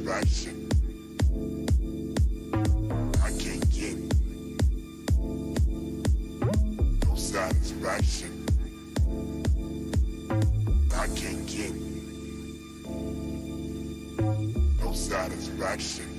satisfaction. I can't get no satisfaction. I can't get no satisfaction.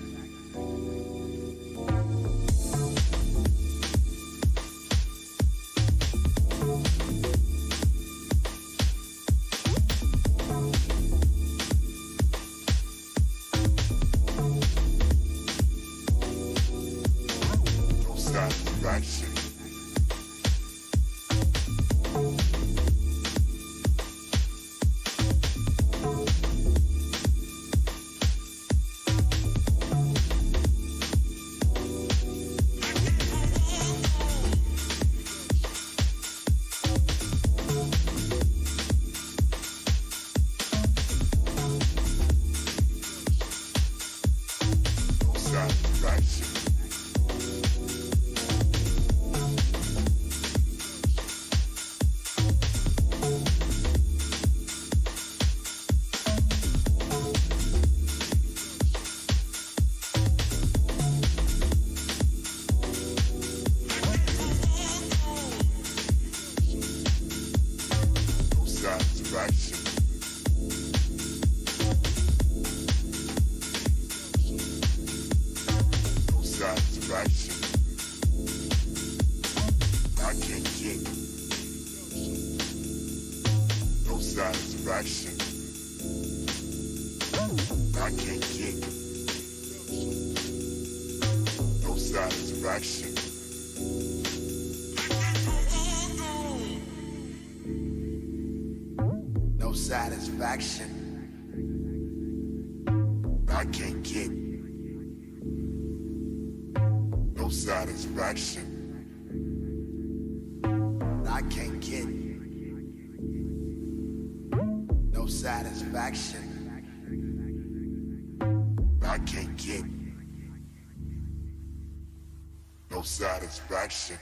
Satisfaction.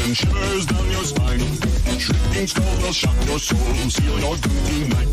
And shivers down your spine. Shrieking skull will shock your soul, seal your doom tonight.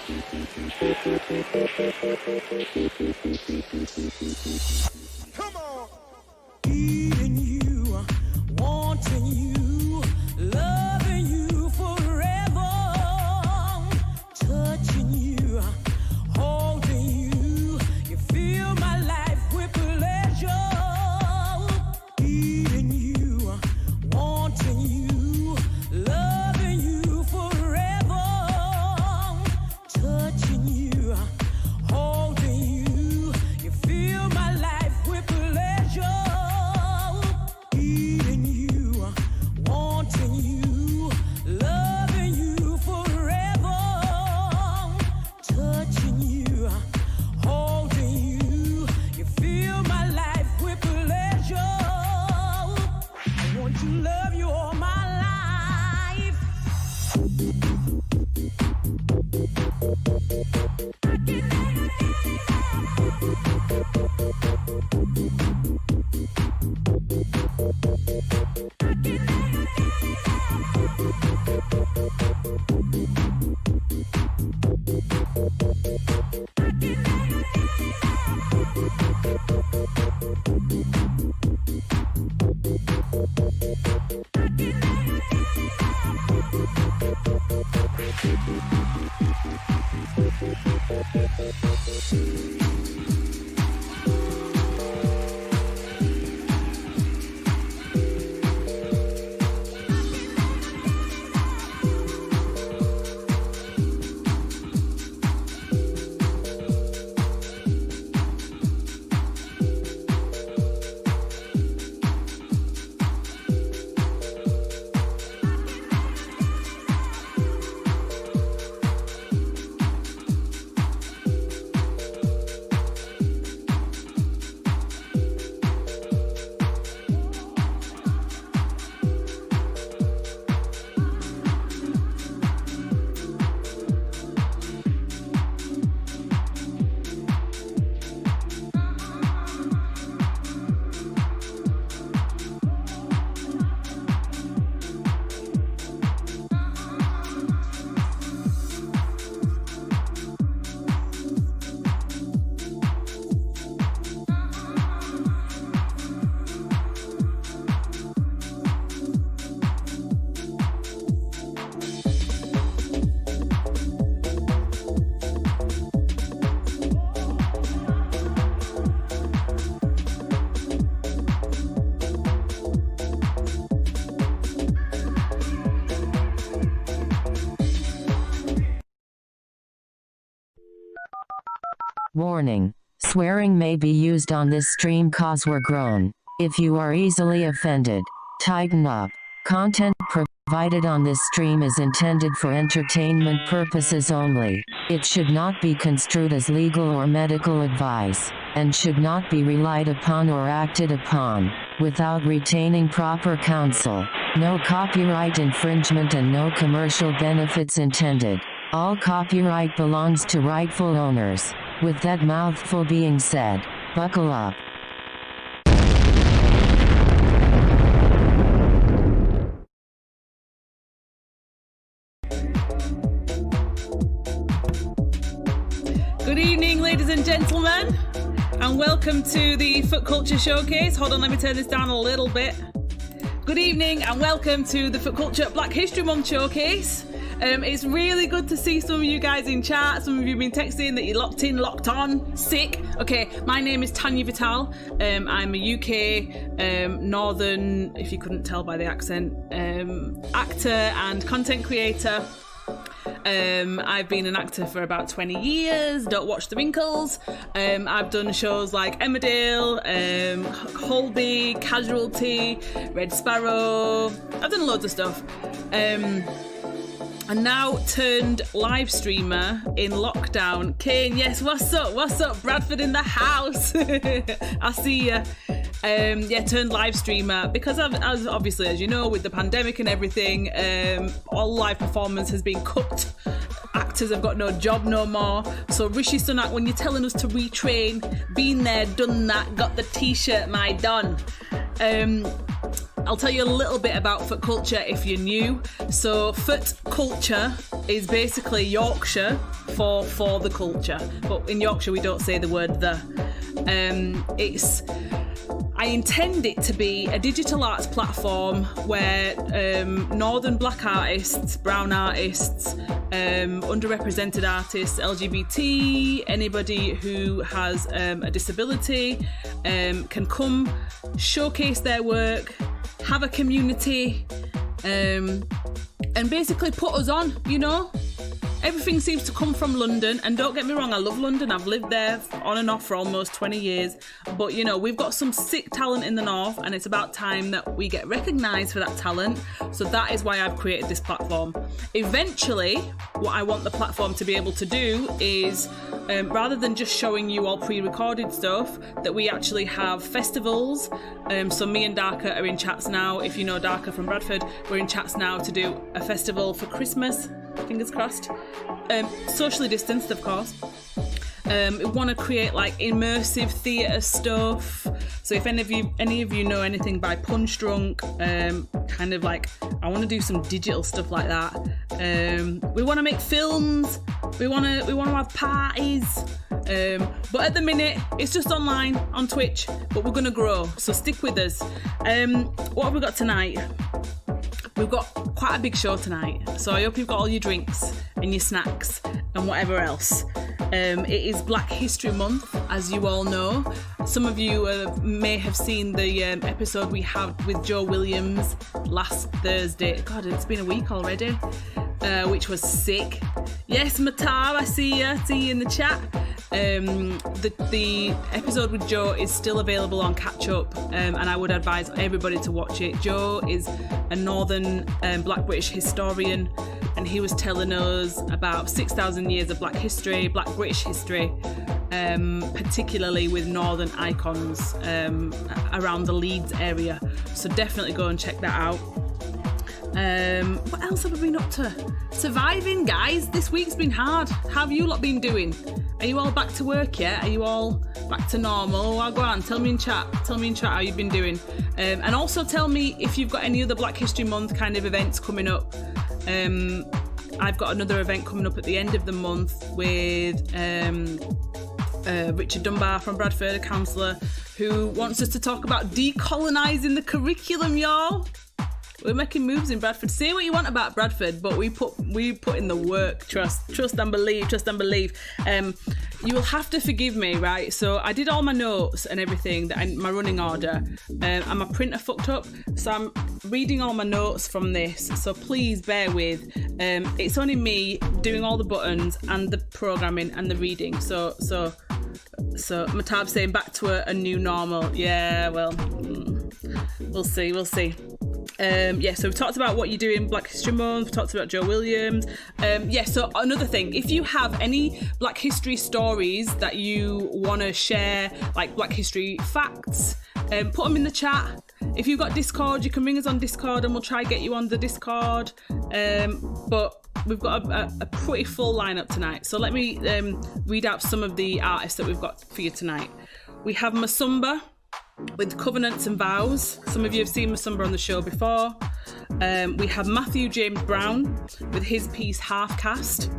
Come on. Needing you, wanting you, loving you forever, touching you, holding you, you fill my life with pleasure. Needing you, wanting you, loving you forever, touching you, holding you, you fill my life with pleasure. Needing you, wanting you, loving you forever, touching you, holding you, you fill my life with pleasure. I want to love you all my life. Warning. Swearing may be used on this stream cause we're grown. If you are easily offended, tighten up. Content provided on this stream is intended for entertainment purposes only. It should not be construed as legal or medical advice, and should not be relied upon or acted upon, without retaining proper counsel. No copyright infringement and no commercial benefits intended. All copyright belongs to rightful owners. With that mouthful being said, buckle up. Good evening, ladies and gentlemen, and welcome to the Foot Culture Showcase. Hold on, let me turn this down a little bit. Good evening and welcome to the Foot Culture Black History Month Showcase. It's really good to see some of you guys in chat. Some of you have been texting that you're locked in, locked on, sick. Okay, my name is Tanya Vital. I'm a UK Northern, if you couldn't tell by the accent, actor and content creator. I've been an actor for about 20 years. Don't watch the wrinkles. I've done shows like Emmerdale, Holby, Casualty, Red Sparrow. I've done loads of stuff. And now turned live streamer in lockdown. Kane, yes, what's up? What's up? Bradford in the house. I see ya. Yeah, turned live streamer because as obviously, as you know, with the pandemic and everything, all live performance has been cut. Actors have got no job no more. So Rishi Sunak, when you're telling us to retrain, been there, done that, got the t-shirt, my done. I'll tell you a little bit about foot culture if you're new. So foot culture is basically Yorkshire for the culture, but in Yorkshire we don't say the word the. I intend it to be a digital arts platform where northern black artists, brown artists, underrepresented artists, LGBT, anybody who has a disability can come, showcase their work, have a community, and basically put us on, you know? Everything seems to come from London, and don't get me wrong, I love London. I've lived there on and off for almost 20 years. But, you know, we've got some sick talent in the north, and it's about time that we get recognised for that talent. So that is why I've created this platform. Eventually, what I want the platform to be able to do is, rather than just showing you all pre-recorded stuff, that we actually have festivals. So me and Darka are in chats now. If you know Darka from Bradford, we're in chats now to do a festival for Christmas. Fingers crossed. Socially distanced, of course. We want to create like immersive theatre stuff. So if any of you know anything by Punch Drunk, kind of like I want to do some digital stuff like that. We want to make films. We want to have parties. But at the minute it's just online on Twitch. But we're gonna grow. So stick with us. What have we got tonight? We've got quite a big show tonight, so I hope you've got all your drinks and your snacks and whatever else. It is Black History Month, as you all know. Some of you may have seen the episode we had with Joe Williams last Thursday. God, it's been a week already, which was sick. Yes, Matar, I see you in the chat. The episode with Joe is still available on Catch Up, and I would advise everybody to watch it. Joe is a northern Black British historian, and he was telling us about 6,000 years of Black history, Black British history, particularly with northern icons around the Leeds area. So definitely go and check that out. What else have we been up to? Surviving, guys. This week's been hard. How have you lot been doing? Are you all back to work yet? Are you all back to normal? Well, go on, tell me in chat how you've been doing. And also tell me if you've got any other Black History Month kind of events coming up. I've got another event coming up at the end of the month with Richard Dunbar from Bradford, a counsellor, who wants us to talk about decolonising the curriculum, y'all. We're making moves in Bradford. Say what you want about Bradford, but we put in the work. Trust and believe. You will have to forgive me, right? So I did all my notes and everything, my running order, and my printer fucked up. So I'm reading all my notes from this. So please bear with. It's only me doing all the buttons and the programming and the reading. So Matab's saying back to a new normal. Yeah, well, we'll see. So we've talked about what you do in Black History Month, we've talked about Joe Williams. So another thing, if you have any Black history stories that you want to share, like Black history facts, put them in the chat. If you've got Discord, you can ring us on Discord and we'll try and get you on the Discord. But we've got a pretty full lineup tonight. So let me read out some of the artists that we've got for you tonight. We have Musumba with Covenants and Vows. Some of you have seen Musumba on the show before. We have Matthew James Brown with his piece Half Caste.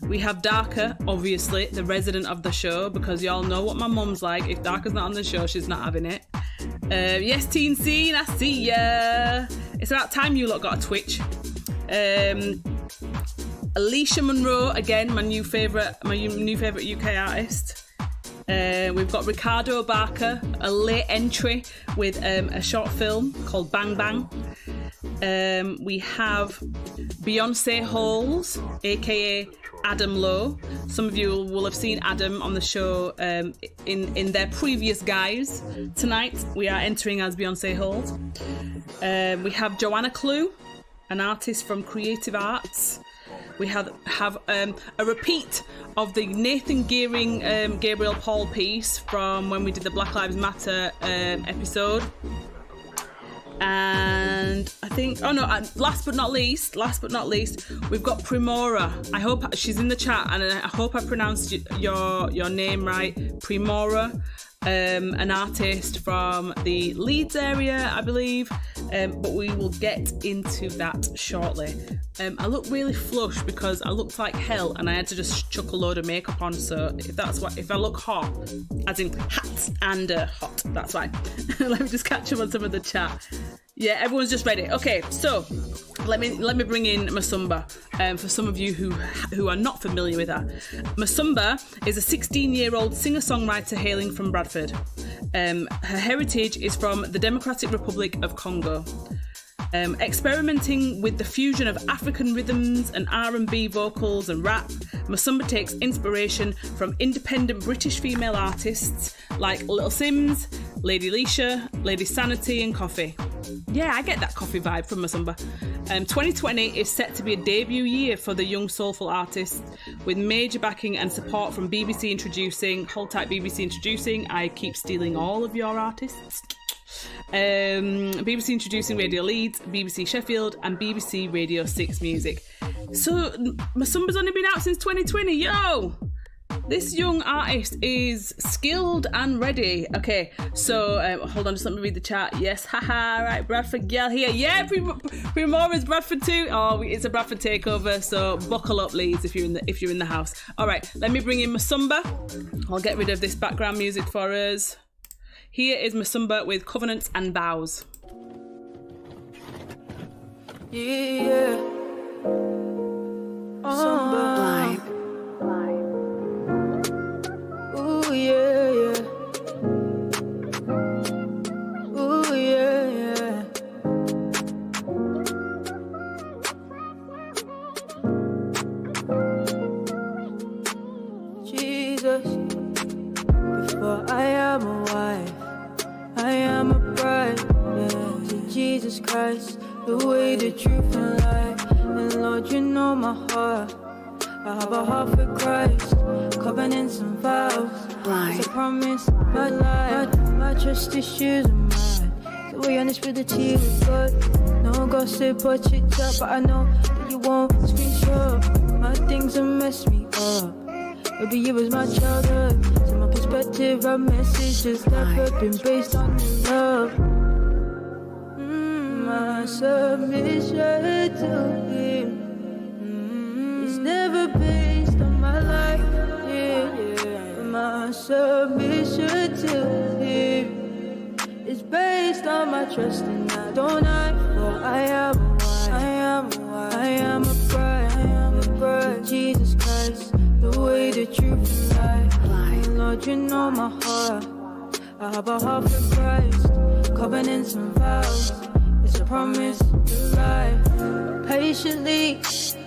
We have Darka, obviously, the resident of the show, because y'all know what my mum's like. If Darka's not on the show, she's not having it. Yes, Teen Scene, I see ya. It's about time you lot got a Twitch. Alyshah Monroe, again, my new favourite UK artist. We've got Ricardo Barker, a late entry with a short film called Bang Bang. We have Beyonce Halls, aka Adam Lowe. Some of you will have seen Adam on the show in their previous guise. Tonight we are entering as Beyonce Halls. We have Joanna Clue, an artist from Creative Arts. We have a repeat of the Nathan Gearing Gabriel Paul piece from when we did the Black Lives Matter episode. And I think, last but not least, we've got Premaura. I hope she's in the chat, and I hope I pronounced your name right. Premaura. an artist from the Leeds area, I believe, but we will get into that shortly. I look really flush because I looked like hell and I had to just chuck a load of makeup on, so if I look hot, as in hot and hot, that's fine. Let me just catch up on some of the chat. Yeah, everyone's just ready. Okay, so let me bring in Musumba for some of you who are not familiar with her. Musumba is a 16-year-old singer-songwriter hailing from Bradford. Her heritage is from the Democratic Republic of Congo. Experimenting with the fusion of African rhythms and R&B vocals and rap, Musumba takes inspiration from independent British female artists like Little Sims, Lady Alyshah, Lady Sanity and Coffee. Yeah, I get that Coffee vibe from Musumba. 2020 is set to be a debut year for the young soulful artist, with major backing and support from BBC Introducing, hold tight BBC Introducing, I keep stealing all of your artists. BBC Introducing Radio Leeds, BBC Sheffield and BBC Radio 6 Music. So Musumba's only been out since 2020. Yo! This young artist is skilled and ready. Okay, so hold on, just let me read the chat. Yes, haha, right, Bradford girl here. Yeah, Premaura is Bradford too. Oh, it's a Bradford takeover, so buckle up, Leeds, if you're in the house. All right, let me bring in Musumba. I'll get rid of this background music for us. Here is Musumba with Covenants and Vows. Yeah. Blind. Ooh, yeah, yeah. Ooh, yeah, yeah. Jesus, before I am a wife, I am a bride, yeah, to Jesus Christ, the way, the truth and life. And Lord, you know my heart, I have a heart for Christ, covenants and vows, it's a promise, my life, my trust issues and mine, so we honest with the tea with God, no gossip or chit chat, but I know that you won't screenshot my things and mess me up. Maybe you was my childhood, so my perspective, our message has never been based on love. My submission to Him is never based on my life. Yeah. My submission to Him is based on my trust in Adonai. For I am a wife, I am a bride, Jesus Christ. The way, the truth and life. Lord, you know my heart, I have a heart for Christ, covenants and vows, it's a promise to life. Patiently,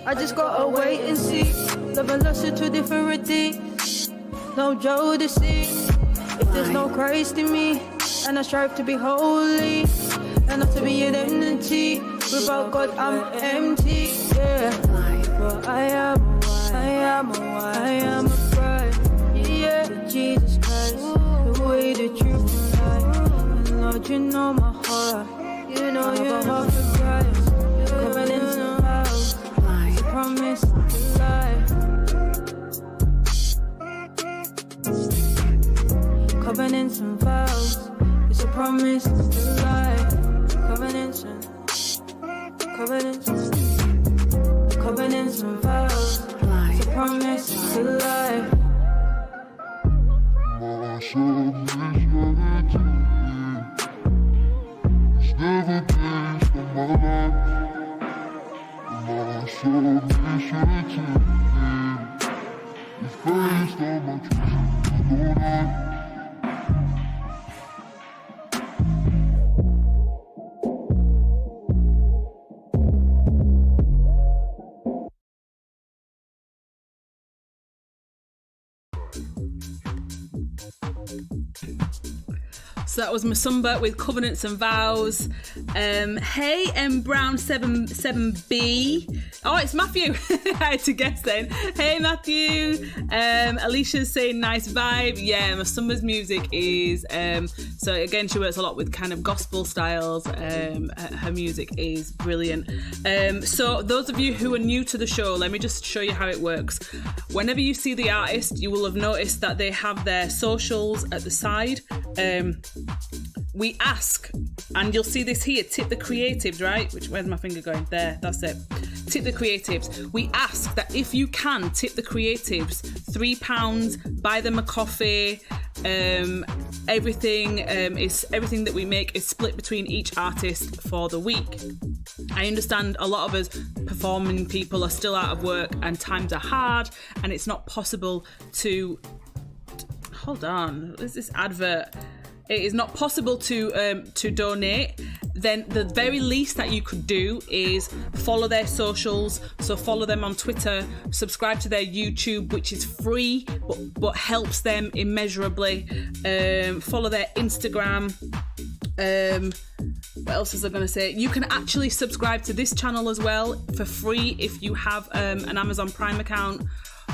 I just gotta wait and see. Love and lust are two different things, no jealousy. If there's no Christ in me, and I strive to be holy, and not to be an entity, without God I'm empty, yeah. For I am a bride, yeah, to Jesus Christ, the way, the truth and life. And Lord, you know my heart, you know I have a heart for Christ, covenants and vows, it's a promise to life. Covenants and vows, it's a promise to life. Covenants and vows, it's a promise to life. My submission to Him is never based on my life. My submission to Him is based on my trust in Adonai. So that was Musumba with Covenants and Vows. Hey, Brown 7B. Oh, it's Matthew. I had to guess then. Hey, Matthew. Alysha's saying nice vibe. Yeah, Musumba's music is So again, she works a lot with kind of gospel styles. Her music is brilliant. So those of you who are new to the show, let me just show you how it works. Whenever you see the artist, you will have noticed that they have their socials at the side. We ask, and you'll see this here, tip the creatives, right? Where's my finger going? There, that's it. Tip the creatives. We ask that if you can, tip the creatives £3, buy them a coffee. Everything that we make is split between each artist for the week. I understand a lot of us performing people are still out of work and times are hard and it's not possible to... Hold on, there's this advert. It is not possible to donate. Then the very least that you could do is follow their socials. So follow them on Twitter, subscribe to their YouTube, which is free but helps them immeasurably. Follow their Instagram. What else was I going to say? You can actually subscribe to this channel as well for free if you have an Amazon Prime account.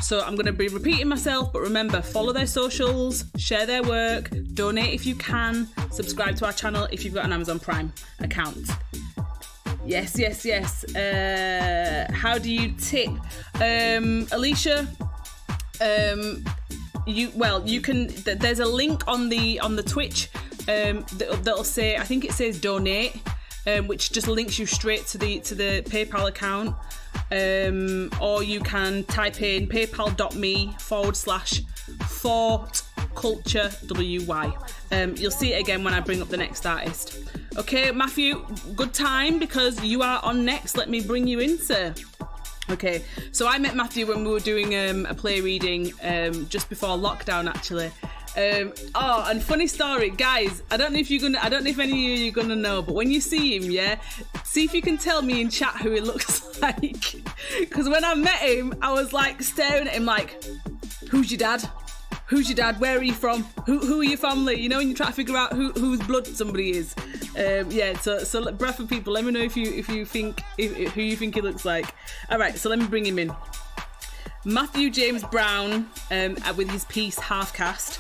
So I'm going to be repeating myself, but remember, follow their socials, share their work, donate if you can, subscribe to our channel if you've got an Amazon Prime account. Yes. How do you tip? Alyshah, you can. There's a link on the Twitch that'll say, I think it says donate, which just links you straight to the PayPal account. Or you can type in paypal.me/fortculturewy. You'll see it again when I bring up the next artist. Okay, Matthew, good time because you are on next. Let me bring you in, sir. Okay, so I met Matthew when we were doing a play reading just before lockdown, actually. And funny story, guys. I don't know if any of you are gonna know, but when you see him, see if you can tell me in chat who he looks like. Because when I met him, I was like staring at him like, "Who's your dad? Who's your dad? Where are you from? Who are your family?" You know, when you try to figure out whose blood somebody is. So breath of people, let me know if you think who you think he looks like. All right, so let me bring him in. Matthew James Brown, with his piece Half Caste.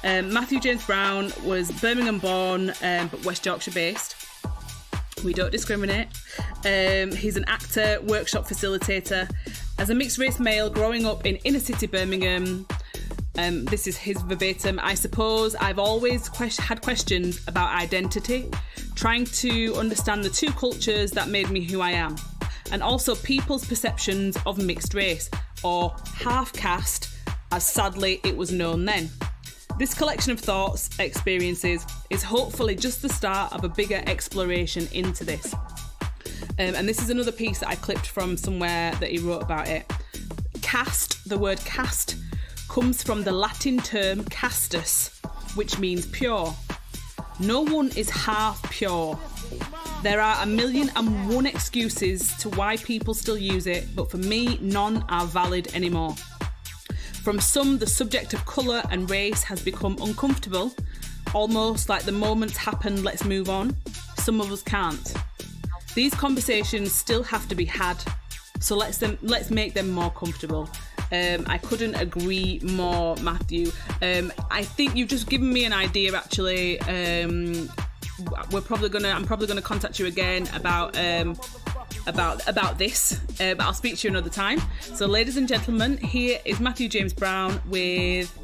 Matthew James Brown was Birmingham born, but West Yorkshire based. We don't discriminate. He's an actor, workshop facilitator. As a mixed race male growing up in inner city Birmingham, this is his verbatim, "I suppose I've always had questions about identity, trying to understand the two cultures that made me who I am, and also people's perceptions of mixed race, or half caste, as sadly it was known then. This collection of thoughts, experiences, is hopefully just the start of a bigger exploration into this." And this is another piece that I clipped from somewhere that he wrote about it. Caste, the word caste, comes from the Latin term castus, which means pure. No one is half pure. There are 1,000,001 excuses to why people still use it, but for me, none are valid anymore. From some, the subject of colour and race has become uncomfortable, almost like the moment's happened, let's move on. Some of us can't. These conversations still have to be had, so let's make them more comfortable. I couldn't agree more, Matthew. I think you've just given me an idea, actually. I'm probably gonna contact you again about this, but I'll speak to you another time. So, ladies and gentlemen, here is Matthew James Brown with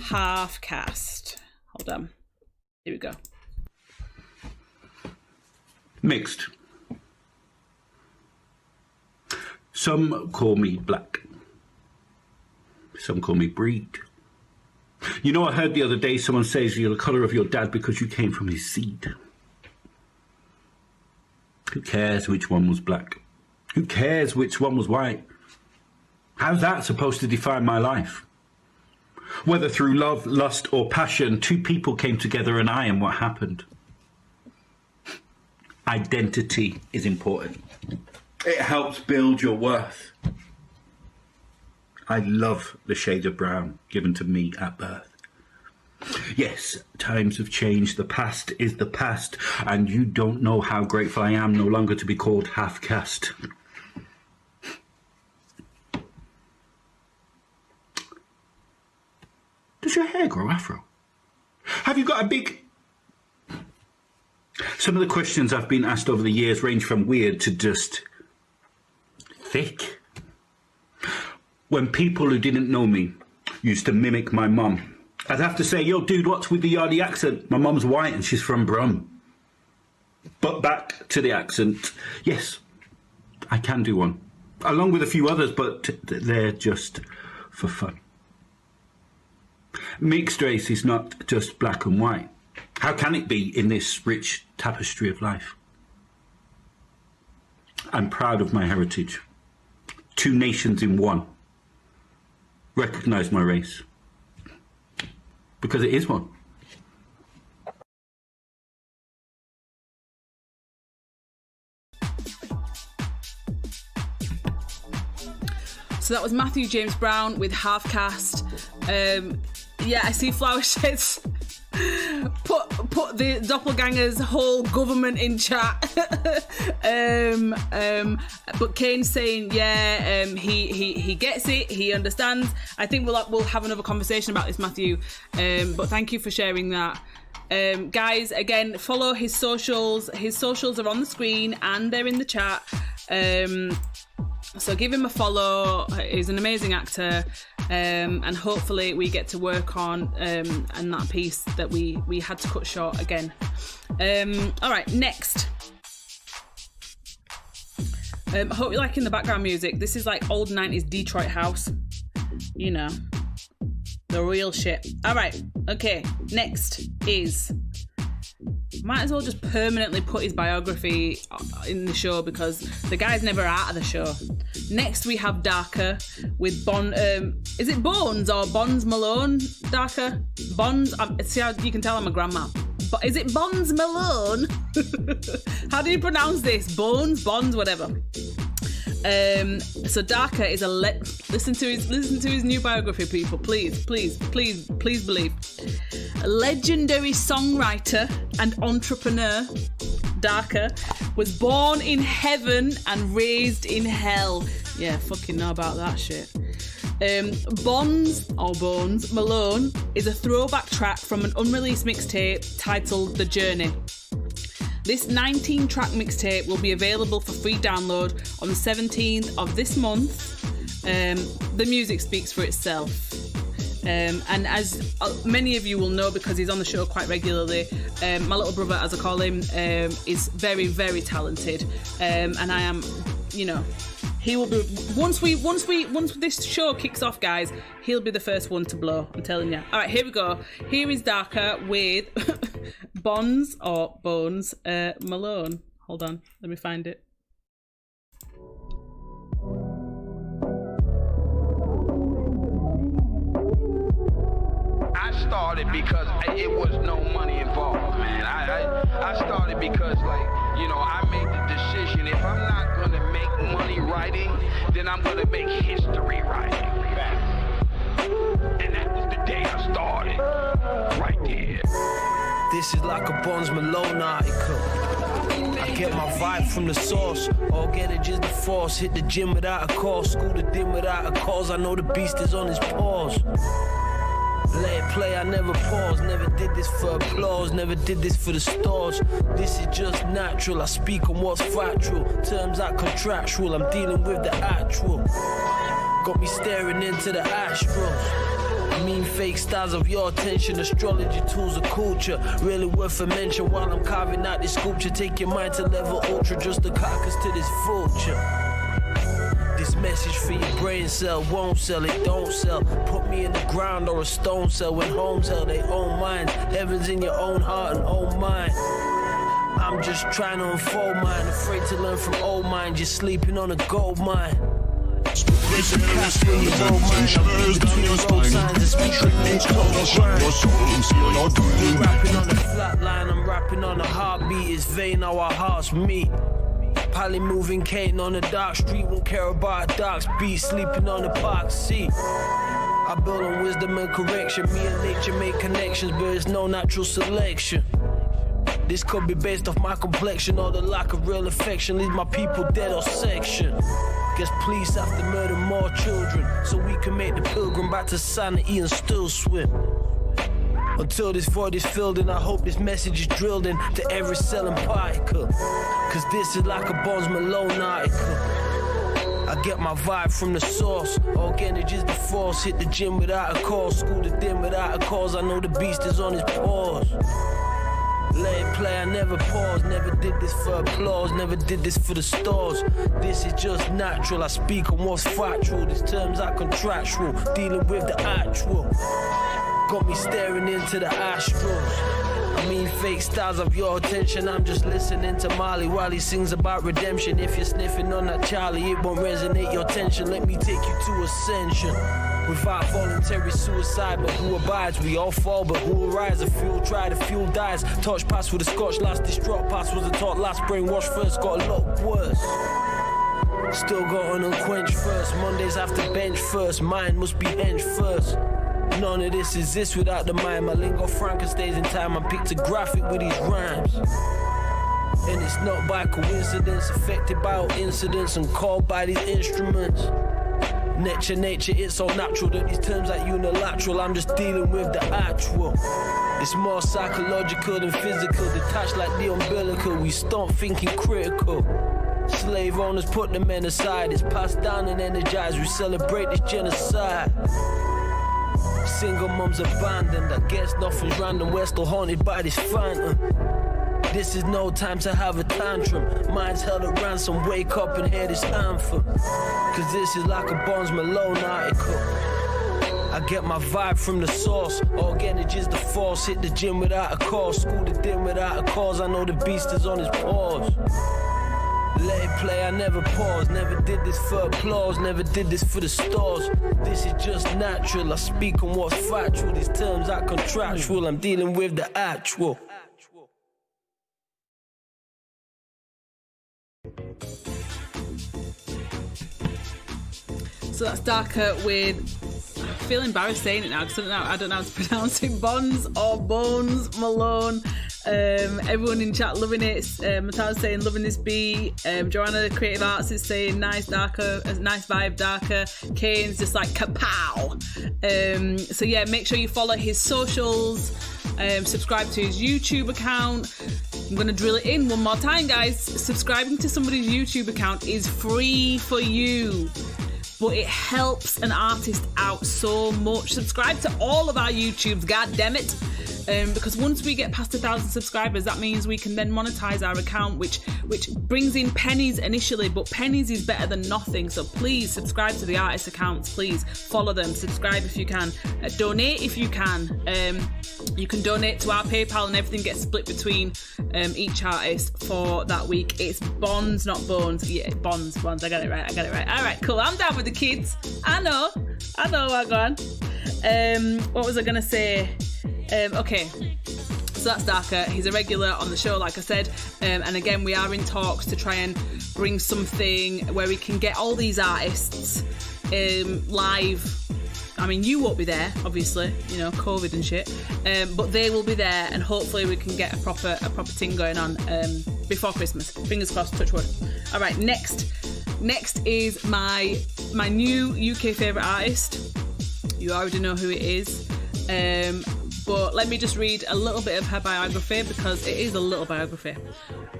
Half Caste. Hold on. Here we go. Mixed. Some call me black. Some call me breed. You know, I heard the other day someone says you're the colour of your dad because you came from his seed. Who cares which one was black? Who cares which one was white? How's that supposed to define my life? Whether through love, lust or passion, two people came together and I am what happened. Identity is important. It helps build your worth. I love the shade of brown given to me at birth. Yes, times have changed. The past is the past, and you don't know how grateful I am no longer to be called half caste. Does your hair grow afro? Have you got a big Some of the questions I've been asked over the years range from weird to just thick. When people who didn't know me used to mimic my mum, I'd have to say, yo, dude, what's with the Yardie accent? My mum's white and she's from Brum. But back to the accent. Yes, I can do one. Along with a few others, but they're just for fun. Mixed race is not just black and white. How can it be in this rich tapestry of life? I'm proud of my heritage. 2 nations in one. Recognise my race. Because it is one. So that was Matthew James Brown with Half Caste. Yeah, I see Flower Sheds put the doppelganger's whole government in chat. But Kane's saying, yeah, he gets it, he understands. I think we'll have another conversation about this, Matthew. But thank you for sharing that. Guys, again, follow his socials. His socials are on the screen and they're in the chat. So give him a follow. He's an amazing actor, and hopefully we get to work on and that piece that we had to cut short again. All right, next. I hope you're liking the background music. This is like old 90s Detroit house. You know, the real shit. All right, okay. Next is... Might as well just permanently put his biography in the show because the guy's never out of the show. Next we have Darka with is it Bones or Bonds Malone? Darka? Bonds? See how you can tell I'm a grandma. But is it Bonds Malone? How do you pronounce this? Bones? Bonds? Whatever. So Darka is listen to his new biography, people. Please believe. A legendary songwriter and entrepreneur, Darka was born in heaven and raised in hell. Yeah, fucking know about that shit. Bonds Malone is a throwback track from an unreleased mixtape titled The Journey. This 19-track mixtape will be available for free download on the 17th of this month. The music speaks for itself. And as many of you will know because he's on the show quite regularly, my little brother, as I call him, is very, very talented. And I am, you know, he will be, once this show kicks off, guys, he'll be the first one to blow, I'm telling you. All right, here we go. Here is Darka with Bones Malone. Hold on, let me find it. I started because it was no money involved, man. I started because, like, you know, I made the decision, if I'm not going to make money writing, then I'm going to make history writing. And that was the day I started, right there. This is like a Bonds Malone article. I get my vibe from the source, or get it just the force. Hit the gym without a course, school the dim without a cause. I know the beast is on his paws. Let it play, I never pause. Never did this for applause, never did this for the stars. This is just natural, I speak on what's factual. Terms are contractual, I'm dealing with the actual. Got me staring into the astros. I mean fake styles of your attention. Astrology tools of culture, really worth a mention. While I'm carving out this sculpture, take your mind to level ultra. Just the carcass to this vulture. This message for your brain cell won't sell, it don't sell. Put me in the ground or a stone cell. When homes held they own minds, heaven's in your own heart and own mind. I'm just trying to unfold mine, afraid to learn from old minds. You're sleeping on a gold mine. There's a cast in your old mind. Shivers down your spine. Trippings cold will shock your soul and seal your doom. Rapping on the flat line, I'm rapping on the heartbeat. It's vain how our hearts meet. Pally moving cane on the dark street, won't care about a dark speed, sleeping on the park seat. I build on wisdom and correction, me and nature make connections, but it's no natural selection. This could be based off my complexion or the lack of real affection, leave my people dead or section. Guess police have to murder more children, so we can make the pilgrim back to sanity and still swim. Until this void is filled in, I hope this message is drilled in to every cell and particle. Cause this is like a Bonds Malone article. I get my vibe from the source. Organic is the force. Hit the gym without a cause. School the dim without a cause. I know the beast is on his paws. Let it play, I never pause. Never did this for applause. Never did this for the stars. This is just natural. I speak on what's factual. These terms are contractual. Dealing with the actual. Got me staring into the astros. I mean fake styles of your attention. I'm just listening to Marley while he sings about redemption. If you're sniffing on that Charlie, it won't resonate your tension. Let me take you to ascension. Without voluntary suicide, but who abides? We all fall, but who will rise? The fuel dry, the fuel dies. Touch pass with a scotch last, distraught pass was a taught last. Brainwash first, got a lot worse. Still got an unquenched first. Mondays have to bench first. Mine must be hench first. None of this exists without the mind. My lingo frank stays in time. I'm pictographic with these rhymes. And it's not by coincidence, affected by all incidents and called by these instruments. Nature, it's so natural that these terms are unilateral. I'm just dealing with the actual. It's more psychological than physical. Detached like the umbilical. We stop thinking critical. Slave owners put the men aside. It's passed down and energized. We celebrate this genocide. Single mums abandoned. I guess nothing's random. We're still haunted by this phantom. This is no time to have a tantrum. Mind's held at ransom. Wake up and hear this anthem. Cause this is like a Bonds Malone article. I get my vibe from the source. Organic is the force. Hit the gym without a cause. School the dim without a cause. I know the beast is on his paws. Let it play, I never pause. Never did this for applause. Never did this for the stars. This is just natural. I speak on what's factual. These terms are contractual. I'm dealing with the actual. So that's Darka with, I feel embarrassed saying it now because I don't know how to pronounce it, Bonds or Bones Malone. Everyone in chat loving it. Mattel's saying loving this beat. Joanna Creative Arts is saying nice Darka, nice vibe Darka. Kane's just like kapow. So yeah, make sure you follow his socials. Subscribe to his YouTube account. I'm going to drill it in one more time, guys. Subscribing to somebody's YouTube account is free for you, but it helps an artist out so much. Subscribe to all of our YouTubes, god damn it. Because once we get past 1,000 subscribers, that means we can then monetize our account, which brings in pennies initially, but pennies is better than nothing. So please subscribe to the artist accounts. Please follow them. Subscribe if you can. Donate if you can. You can donate to our PayPal and everything gets split between each artist for that week. It's Bonds, not Bones. Yeah, Bonds. I got it right. All right, cool. I'm down with the kids. I know. What on. What was I gonna say? Okay, so that's Darka. He's a regular on the show, like I said, and again we are in talks to try and bring something where we can get all these artists live. I mean, you won't be there, obviously, you know, COVID and shit, but they will be there, and hopefully we can get a proper thing going on before Christmas. Fingers crossed, touch wood. All right, next is my new UK favourite artist. You already know who it is. But let me just read a little bit of her biography because it is a little biography.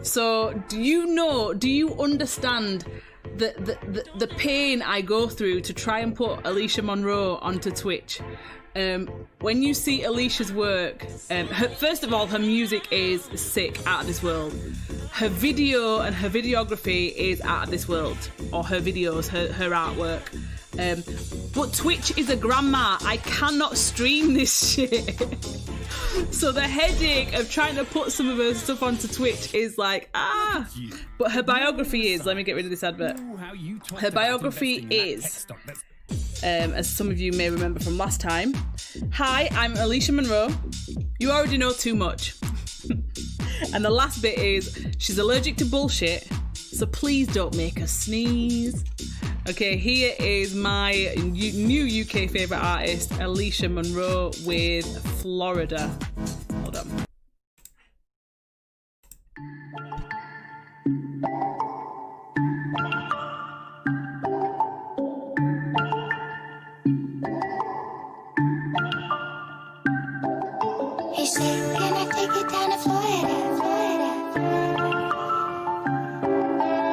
So, do you understand the pain I go through to try and put Alyshah Monroe onto Twitch? When you see Alishah's work, first of all, her music is sick, out of this world. Her video and her videography is out of this world, or her videos, her artwork. But Twitch is a grandma. I cannot stream this shit. So the headache of trying to put some of her stuff onto Twitch is like, But her biography is, let me get rid of this advert. Her biography is, as some of you may remember from last time, hi, I'm Alyshah Monroe. You already know too much. And the last bit is, she's allergic to bullshit, so please don't make her sneeze. Okay, here is my new UK favourite artist, Alyshah Monroe with Florida. Hold on. say, can I take you down to Florida?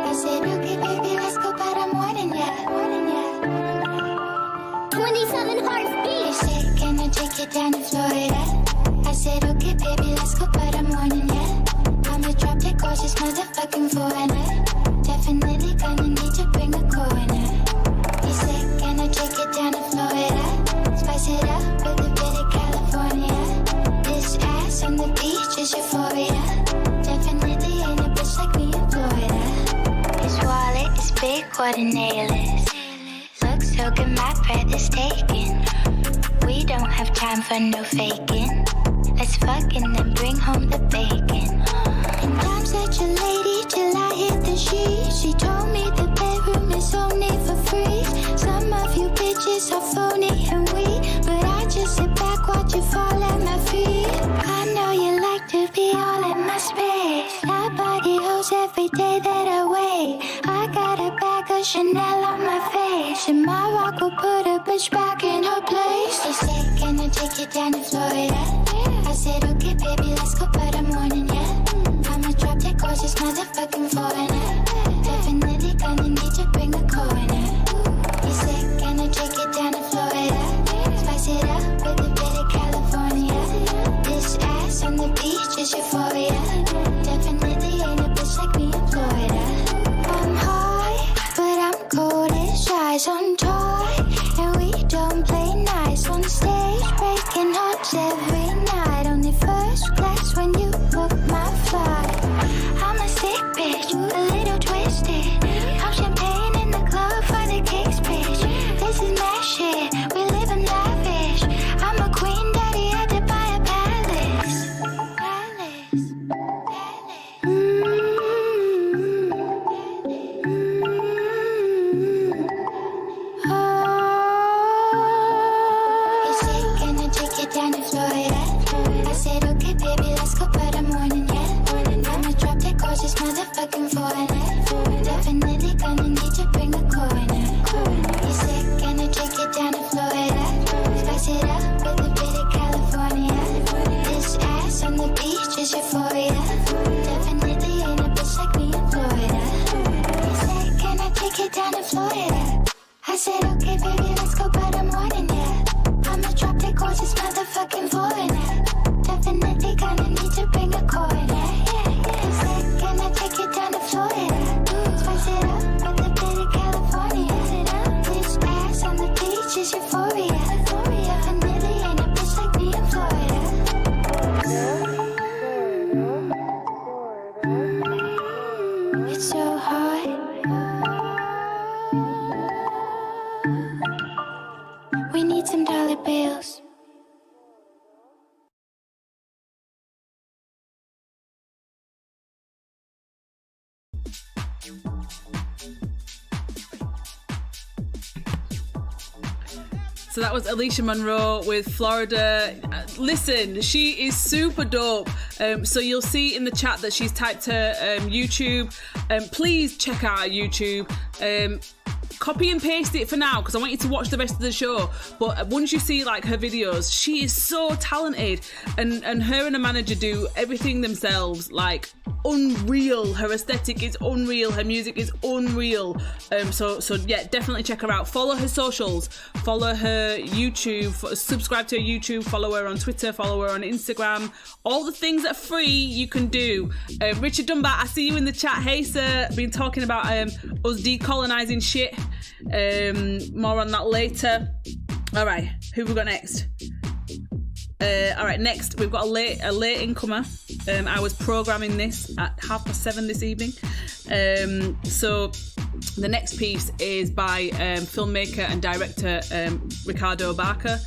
I said, okay, baby, let's go, but I'm warning ya. 27 heartbeats. You say, can I take you down to Florida? I said, okay, baby, let's go, but I'm warning ya. I'm a drop dead gorgeous motherfucking foreigner. Definitely gonna need to bring a coroner. You say, can I take you down to Florida? Spice it up with a bit of California. This ass on the beach is euphoria. Definitely ain't a bitch like me in Florida. His wallet is big, what a nailist. Looks so good, my breath is taken. We don't have time for no faking. Let's fuck and then bring home the bacon. And I'm such a lady till I hit the sheets. She told me the bedroom is only for free. Some of you bitches are phony and weak, but I just sit back, watch you fall at my feet. I know you like to be all in my space. I body hoes every day that I wait. I got a bag of Chanel on my face, and my rock will put a bitch back in her place. They say, can I take you down to Florida? I said, okay, baby, let's go, but I'm warning ya. I'm a drop dead gorgeous motherfucking foreigner. Definitely gonna need to bring a coroner. You say, can I take you down to Florida? Spice it up with a bit of California. This ass on the beach is euphoria. Definitely ain't a bitch like me in Florida. I'm high, but I'm cold as ice on toy. And we don't play nice on stage, breaking hearts every night. Only first class when you book my flight. I'm a sick bitch, a little twisted. Pop champagne in the club for the kicks, bitch. This is my shit, we live in lavish. I'm a queen, daddy had to buy a palace. You say, can I take you down to Florida? I said, okay, baby, let's go, but I'm warning ya. I'm a drop dead gorgeous motherfucking foreigner. Definitely gonna need to bring a coroner. You say, can I take you down to Florida? Spice it up with a bit of California. This ass on the beach is euphoria. Definitely ain't a bitch like me in Florida. You say, can I take you down to Florida? I said, okay, baby, let's go, but I'm warning ya. I'm a drop dead gorgeous motherfucking foreigner. Definitely gonna need to bring a coroner. You say, can I take you down to Florida? Spice it up with a bit of California. This ass on the beach is euphoria. Definitely ain't a bitch like me in Florida. It's so hot. We need some dollar bills. So that was Alyshah Monroe with Florida. Listen, she is super dope. So you'll see in the chat that she's typed her YouTube. Please check out her YouTube. Copy and paste it for now because I want you to watch the rest of the show. But once you see like her videos, she is so talented, and her and her manager do everything themselves, like unreal. Her aesthetic is unreal. Her music is unreal. So yeah, definitely check her out. Follow her socials. Follow her YouTube. Subscribe to her YouTube. Follow her on Twitter. Follow her on Instagram. All the things that are free you can do. Richard Dunbar, I see you in the chat. Hey sir, been talking about us decolonising shit. More on that later. All right, who have we got next? All right, next we've got a late incomer. I was programming this at 7:30 this evening. So the next piece is by filmmaker and director Ricardo Barker.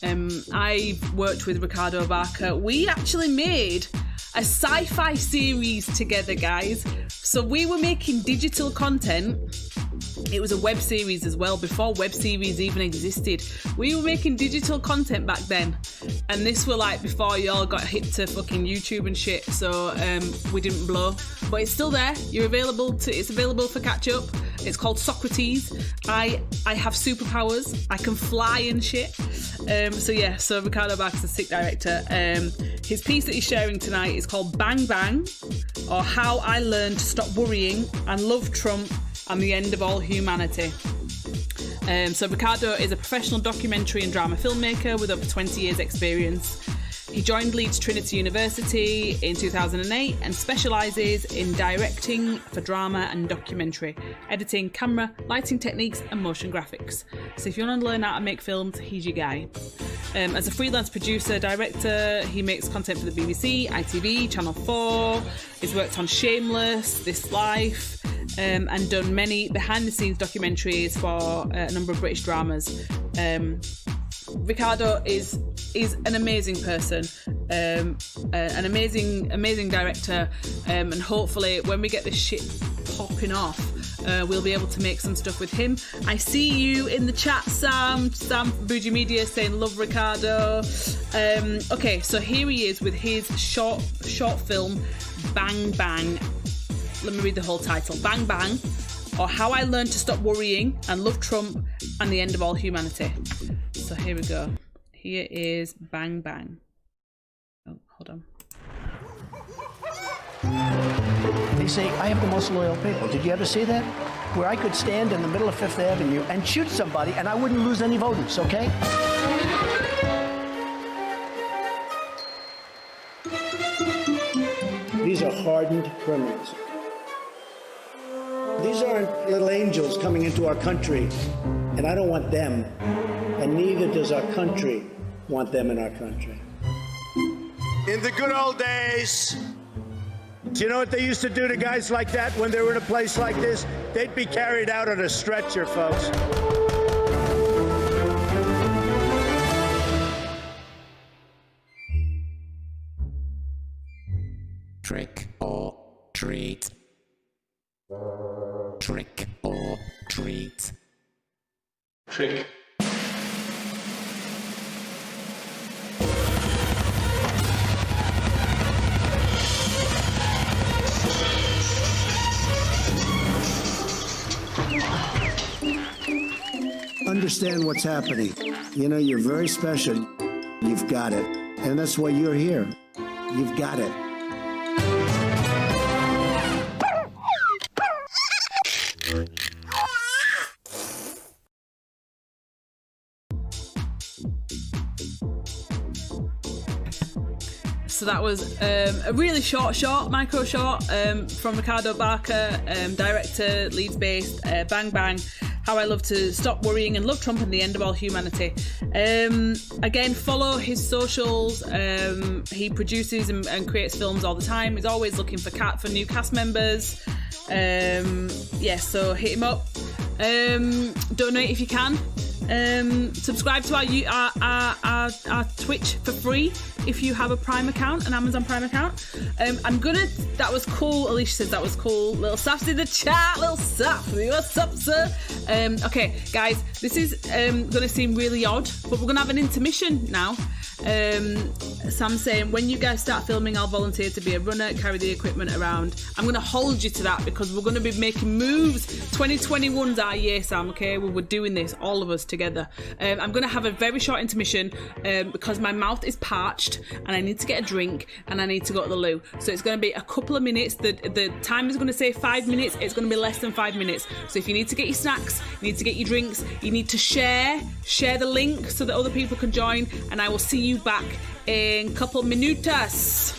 I've worked with Ricardo Barker. We actually made a sci-fi series together, guys. So we were making digital content. It was a web series as well, before web series even existed. We were making digital content back then, and this were like before y'all got hit to fucking YouTube and shit, so we didn't blow. But it's still there. It's available for catch up. It's called Socrates. I have superpowers. I can fly and shit. So Ricardo Barker's a sick director. His piece that he's sharing tonight is called Bang Bang, or How I Learned to Stop Worrying and Love Trump and the End of All Humanity. So Ricardo is a professional documentary and drama filmmaker with over 20 years experience. He joined Leeds Trinity University in 2008 and specialises in directing for drama and documentary, editing, camera, lighting techniques and motion graphics. So if you want to learn how to make films, he's your guy. As a freelance producer, director, he makes content for the BBC, ITV, Channel 4. He's worked on Shameless, This Life, and done many behind-the-scenes documentaries for a number of British dramas. Ricardo is an amazing person, an amazing director, and hopefully when we get this shit popping off, we'll be able to make some stuff with him. I see you in the chat, Sam from Bougie Media, saying love Ricardo. Okay, so here he is with his short film Bang Bang. Let me read the whole title. Bang Bang, or How I Learned to Stop Worrying and Love Trump and the End of All Humanity. So here we go. Here is Bang Bang. Oh, hold on. They say, I have the most loyal people. Did you ever see that? Where I could stand in the middle of Fifth Avenue and shoot somebody and I wouldn't lose any voters, okay? These are hardened criminals. These aren't little angels coming into our country, and I don't want them, and neither does our country want them in our country. In the good old days, do you know what they used to do to guys like that when they were in a place like this? They'd be carried out on a stretcher, folks. Trick or treat. Trick or treat. Trick. Understand what's happening. You know, you're very special. You've got it. And that's why you're here. You've got it. So that was a really micro short from Ricardo Barker, director, Leeds-based, Bang Bang, How I Love to Stop Worrying and Love Trump and the End of All Humanity. Again, follow his socials. He produces and creates films all the time. He's always looking for new cast members. So hit him up. Donate if you can. Subscribe to our Twitch for free if you have a Prime account, an Amazon Prime account. That was cool. Alyshah says that was cool. Little Saps in the chat. Little Saps, what's up, sir? Okay, guys, this is gonna seem really odd, but we're gonna have an intermission now. Sam's saying, when you guys start filming, I'll volunteer to be a runner, carry the equipment around. I'm going to hold you to that because we're going to be making moves. 2021's our year, Sam, okay? We're doing this, all of us together. I'm going to have a very short intermission because my mouth is parched and I need to get a drink and I need to go to the loo. So it's going to be a couple of minutes. The time is going to say 5 minutes. It's going to be less than 5 minutes. So if you need to get your snacks, you need to get your drinks, you need to share the link so that other people can join, and I will see you back in a couple minutos.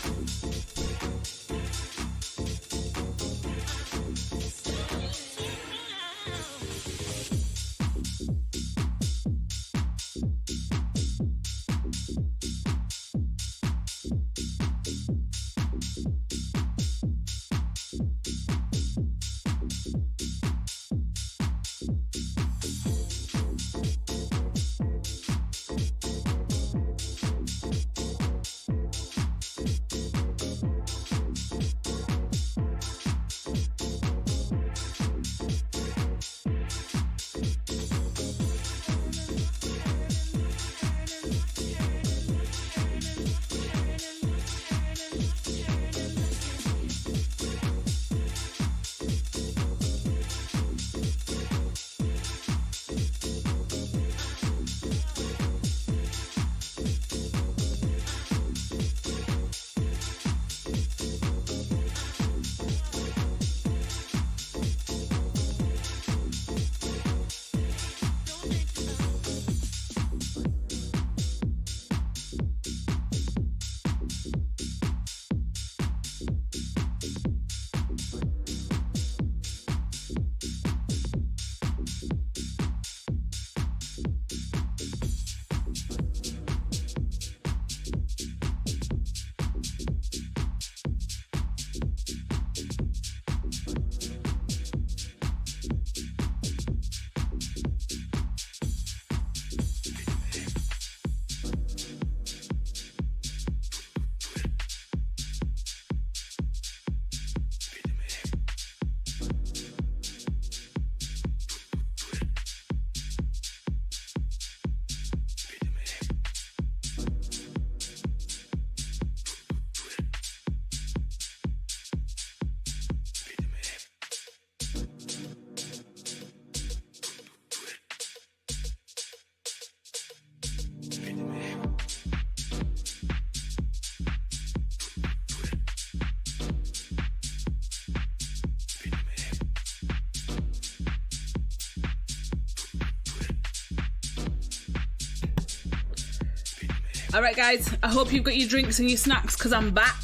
All right, guys, I hope you've got your drinks and your snacks because I'm back.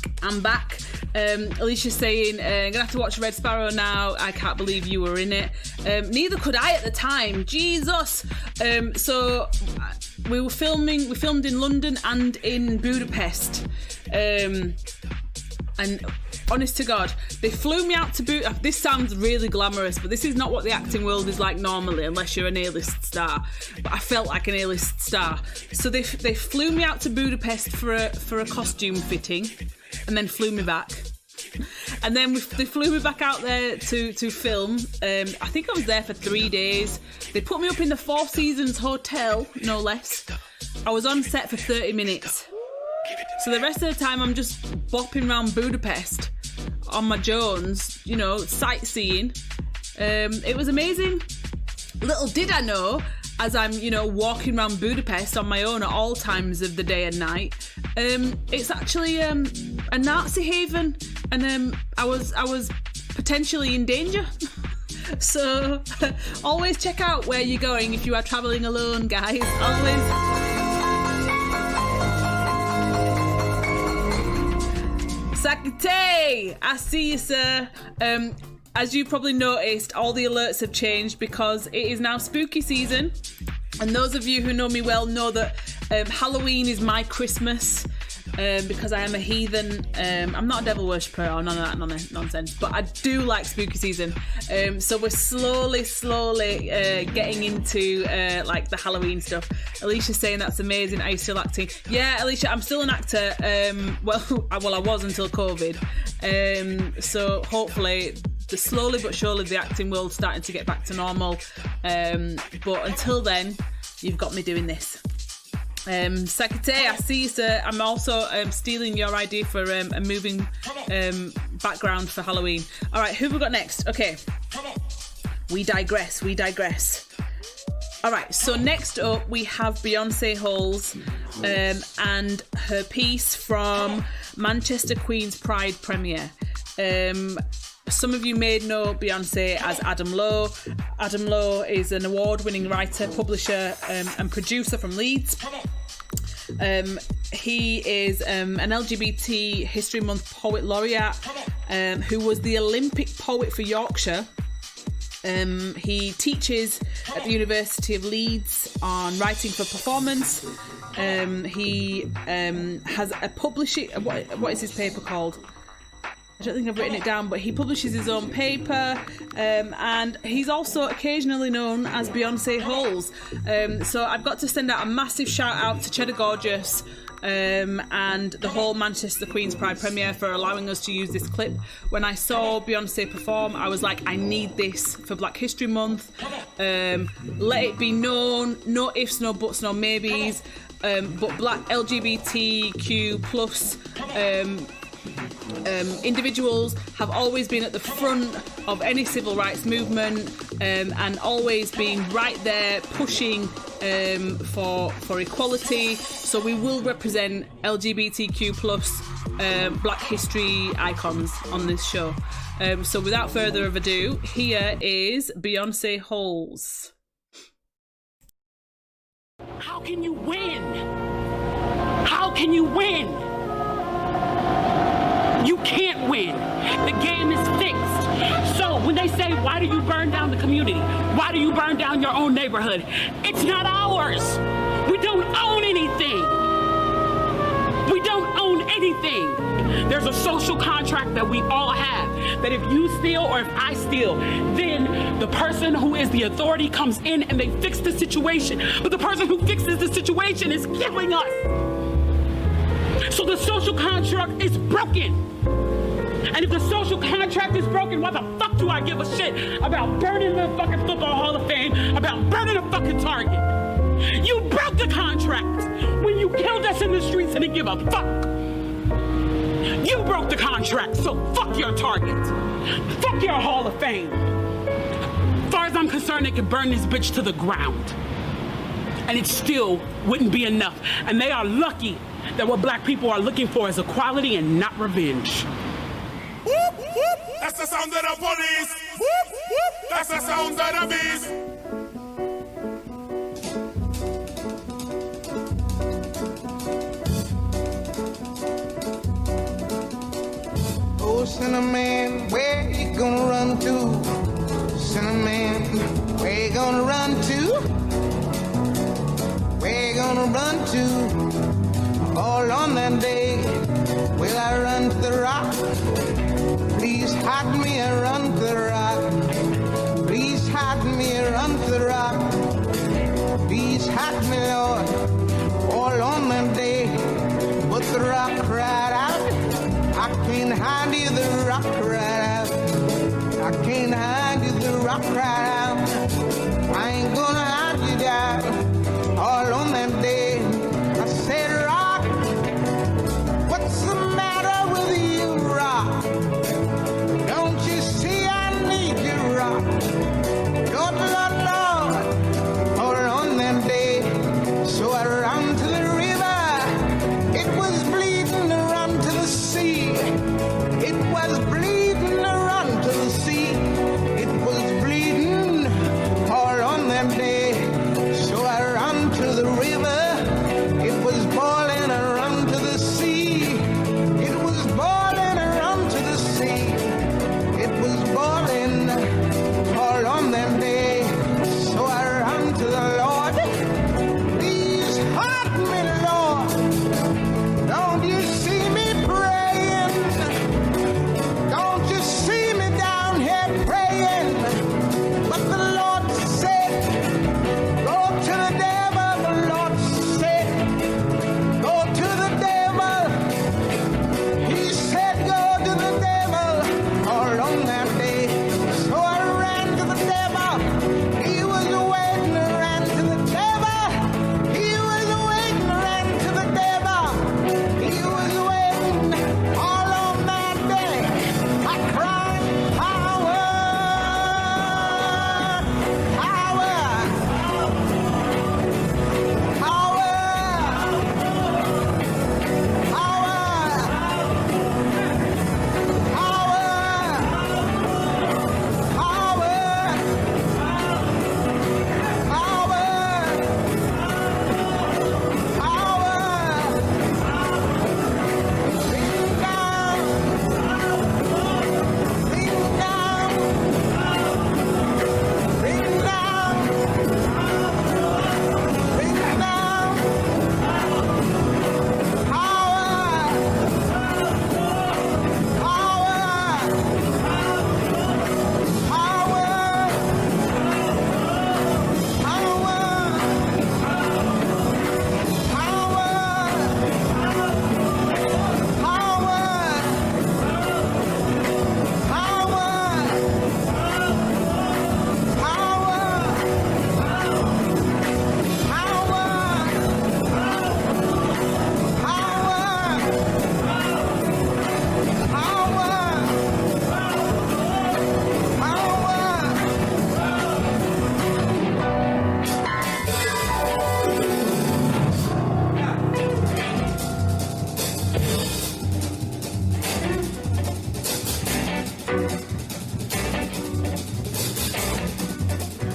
Alyshah's saying, I'm gonna have to watch Red Sparrow now. I can't believe you were in it. Neither could I at the time. Jesus. So we filmed in London and in Budapest. And honest to God, they flew me out to Budapest. This sounds really glamorous, but this is not what the acting world is like normally, unless you're an A-list star. But I felt like an A-list star. So they flew me out to Budapest for a costume fitting, and then flew me back. And then they flew me back out there to film. I think I was there for 3 days. They put me up in the Four Seasons Hotel, no less. I was on set for 30 minutes. So the rest of the time I'm just bopping around Budapest on my Jones, you know, sightseeing. It was amazing. Little did I know, as I'm, you know, walking around Budapest on my own at all times of the day and night, it's actually a Nazi haven, and I was potentially in danger. So always check out where you're going if you are travelling alone, guys. Always. Sakate, I see you, sir. As you probably noticed, all the alerts have changed because it is now spooky season. And those of you who know me well know that Halloween is my Christmas because I am a heathen. I'm not a devil worshipper or none of that nonsense, but I do like spooky season. So we're slowly getting into like the Halloween stuff. Alyshah's saying that's amazing. Are you still acting? Yeah, Alyshah, I'm still an actor. Well, I was until COVID. So hopefully, slowly but surely, the acting world's starting to get back to normal. But until then, you've got me doing this. Sakate, I see you, sir. I'm also stealing your idea for a moving background for Halloween. All right, who have we got next? Okay. We digress. All right, so next up we have Beyonce Halls and her piece from Manchester Queen's Pride premiere. Some of you may know Beyonce as Adam Lowe. Adam Lowe is an award-winning writer, publisher, and producer from Leeds. He is an LGBT History Month Poet Laureate who was the Olympic poet for Yorkshire. He teaches at the University of Leeds on writing for performance. He has a publishing... What is his paper called? I don't think I've written it down, but he publishes his own paper, and he's also occasionally known as Beyonce Halls. So I've got to send out a massive shout out to Cheddar Gorgeous and the whole Manchester Queen's Pride premiere for allowing us to use this clip. When I saw Beyonce perform, I was like, I need this for Black History Month. Let it be known, no ifs, no buts, no maybes, but Black LGBTQ plus individuals have always been at the front of any civil rights movement and always been right there pushing for equality. So we will represent LGBTQ plus Black history icons on this show. So without further ado, here is Beyonce Halls. How can you win? How can you win? You can't win. The game is fixed. So when they say, why do you burn down the community? Why do you burn down your own neighborhood? It's not ours. We don't own anything. We don't own anything. There's a social contract that we all have, that if you steal or if I steal, then the person who is the authority comes in and they fix the situation. But the person who fixes the situation is killing us. So the social contract is broken. And if the social contract is broken, why the fuck do I give a shit about burning the fucking Football Hall of Fame, about burning a fucking Target? You broke the contract when you killed us in the streets and didn't give a fuck. You broke the contract, so fuck your Target. Fuck your Hall of Fame. As far as I'm concerned, they could burn this bitch to the ground. And it still wouldn't be enough. And they are lucky that what black people are looking for is equality and not revenge. Whoop, whoop. That's the sound of the police. Whoop, whoop. That's the sound of the beast. Cinnamon, where you gonna run to? Cinnamon, where you gonna run to? Where you gonna run to? All on that day, will I run to the rock? Please hide me and run to the rock. Please hide me and run to the rock. Please hide me, Lord, all on that day. But the rock cried out, I can't hide you, the rock cried out. I can't hide you, the rock cried out. I ain't gonna hide you down, all on that day. I said, rock, what's the matter with you, rock? Don't you see I need you, rock? Lord, Lord, Lord, all on that day. So I ran to the river, it was bleeding to run to the sea. It was bleeding to run to the sea. It was bleeding all on that day. So I ran to the river, it was boiling and run to the sea. It was boiling and run to the sea. It was boiling all on that day. So I ran to the Lord. Please help me, Lord. Don't you see me praying? Don't you see me down here praying? But the Lord said, go to the devil. The Lord said, go to the devil. He said, go to the devil all on that day. So I ran to the devil. He was waiting, I ran to the devil. He was waiting, I ran to the devil. He was waiting all on that day. I cried, power, power, power,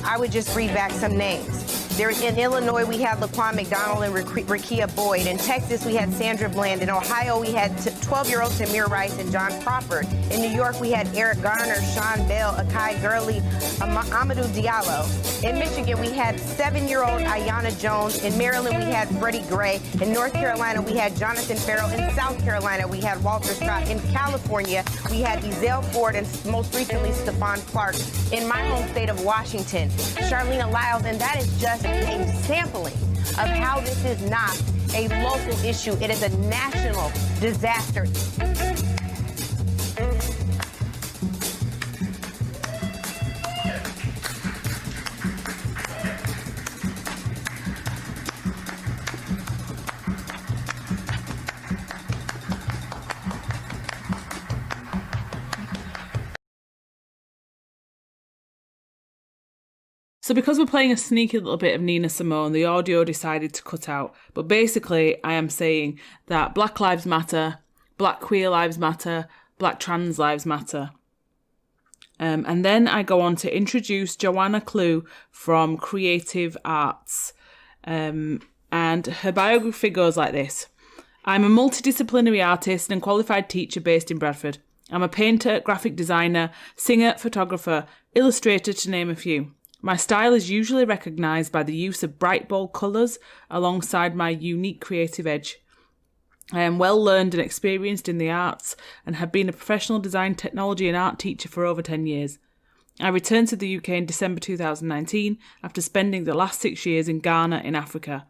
I would just read back some names. In Illinois, we had Laquan McDonald and Rakia Boyd. In Texas, we had Sandra Bland. In Ohio, we had 12-year-old Tamir Rice and John Crawford. In New York, we had Eric Garner, Sean Bell, Akai Gurley, Amadou Diallo. In Michigan, we had 7-year-old Ayanna Jones. In Maryland, we had Freddie Gray. In North Carolina, we had Jonathan Farrell. In South Carolina, we had Walter Scott. In California, we had Ezell Ford and most recently Stephon Clark. In my home state of Washington, Charlena Lyles, and that is just a sampling of how this is not a local issue. It is a national disaster. So because we're playing a sneaky little bit of Nina Simone, the audio decided to cut out. But basically, I am saying that Black Lives Matter, Black Queer Lives Matter, Black Trans Lives Matter. And then I go on to introduce Joanna Clue from Creative Arts. And her biography goes like this. I'm a multidisciplinary artist and qualified teacher based in Bradford. I'm a painter, graphic designer, singer, photographer, illustrator, to name a few. My style is usually recognised by the use of bright, bold colours alongside my unique creative edge. I am well learned and experienced in the arts and have been a professional design, technology and art teacher for over 10 years. I returned to the UK in December 2019 after spending the last 6 years in Ghana in Africa.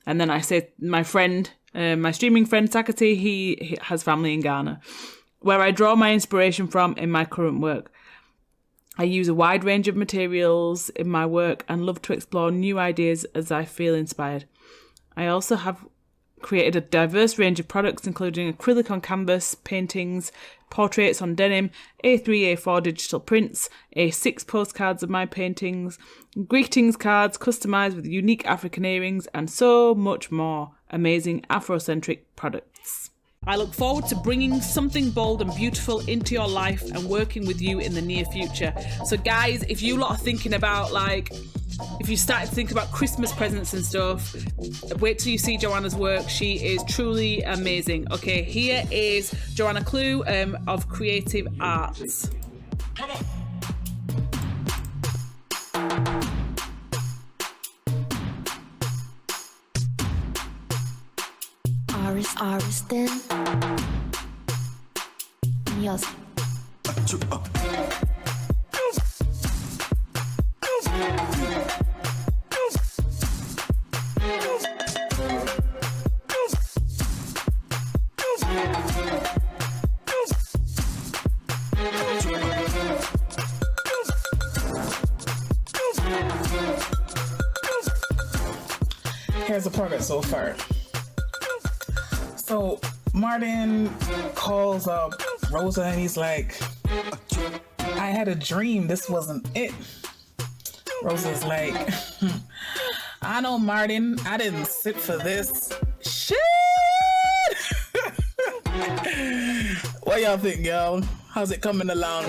And then I say my friend, my streaming friend Sakati, he has family in Ghana, where I draw my inspiration from in my current work. I use a wide range of materials in my work and love to explore new ideas as I feel inspired. I also have created a diverse range of products, including acrylic on canvas, paintings, portraits on denim, A3, A4 digital prints, A6 postcards of my paintings, greetings cards customised with unique African earrings, and so much more amazing Afrocentric products. I look forward to bringing something bold and beautiful into your life and working with you in the near future. So guys, if you lot are thinking about if you start to think about Christmas presents and stuff, wait till you see Joanna's work. She is truly amazing. Okay, here is Joanna Clue of Creative Arts. Come on. Ariston Music. Here's the product so far. So Martin calls up Rosa and he's like, I had a dream, this wasn't it. Rosa's like, I know, Martin, I didn't sit for this shit. What y'all think, y'all? How's it coming along?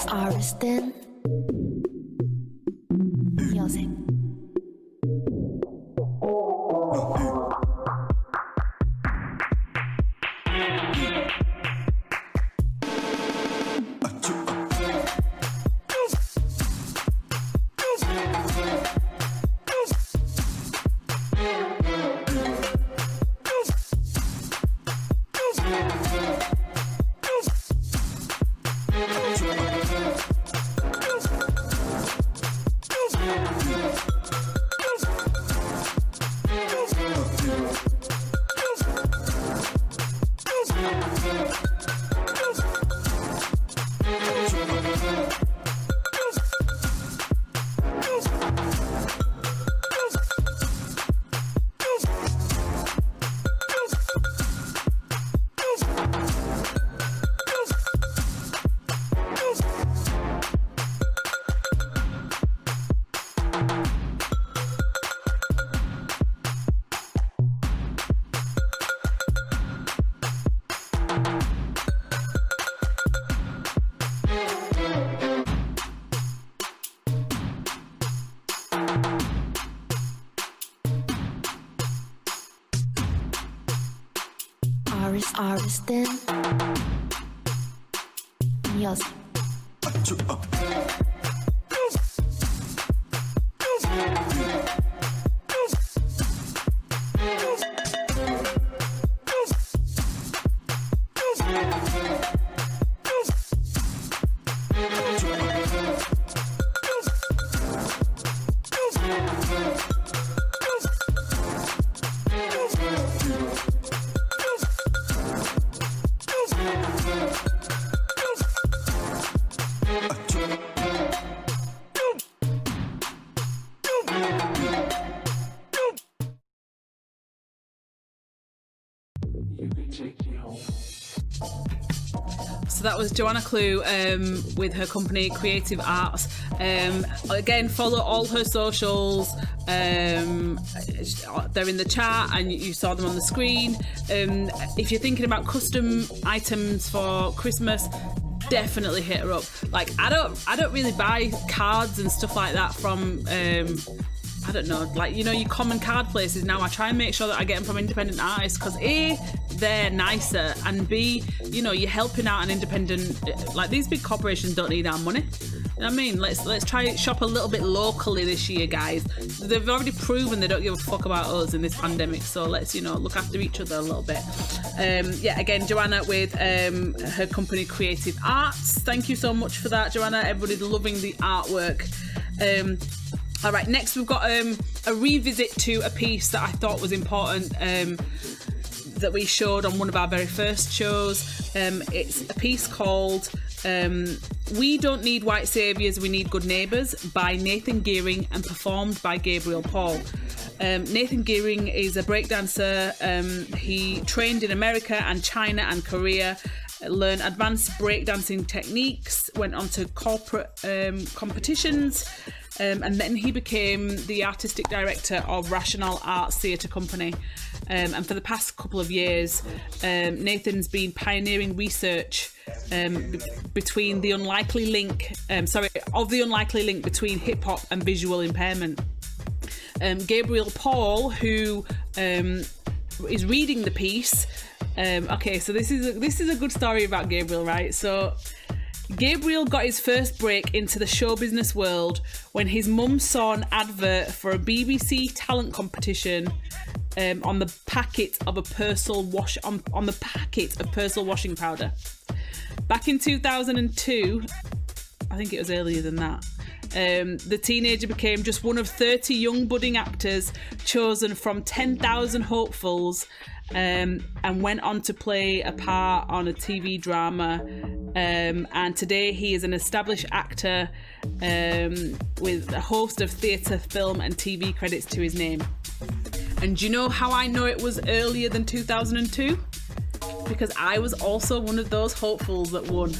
Ariston Music. Ariston. Yes. So that was Joanna Clue with her company Creative Arts. Again, follow all her socials. They're in the chat and you saw them on the screen. If you're thinking about custom items for Christmas, definitely hit her up. Like I don't really buy cards and stuff like that from I don't know, like, you know, your common card places. Now I try and make sure that I get them from independent artists because A, they're nicer, and B, you know, you're helping out an independent, like these big corporations don't need our money. You know what I mean? Let's try shop a little bit locally this year, guys. They've already proven they don't give a fuck about us in this pandemic, so let's, you know, look after each other a little bit. Yeah, again, Joanna with her company Creative Arts. Thank you so much for that, Joanna. Everybody's loving the artwork. All right, next we've got a revisit to a piece that I thought was important that we showed on one of our very first shows. It's a piece called We Don't Need White Saviours, We Need Good Neighbours by Nathan Gearing and performed by Gabriel Paul. Nathan Gearing is a breakdancer. He trained in America and China and Korea, learned advanced breakdancing techniques, went on to corporate competitions, and then he became the artistic director of Rationale Arts Theatre Company. And for the past couple of years, Nathan's been pioneering research between the unlikely link, between hip hop and visual impairment. Gabriel Paul, who is reading the piece. Okay, so this is a good story about Gabriel, right? So Gabriel got his first break into the show business world when his mum saw an advert for a BBC talent competition on the packet of Persil washing powder. Back in 2002, I think it was earlier than that. The teenager became just one of 30 young budding actors chosen from 10,000 hopefuls, and went on to play a part on a TV drama. And today he is an established actor with a host of theatre, film and TV credits to his name. And do you know how I know it was earlier than 2002? Because I was also one of those hopefuls that won.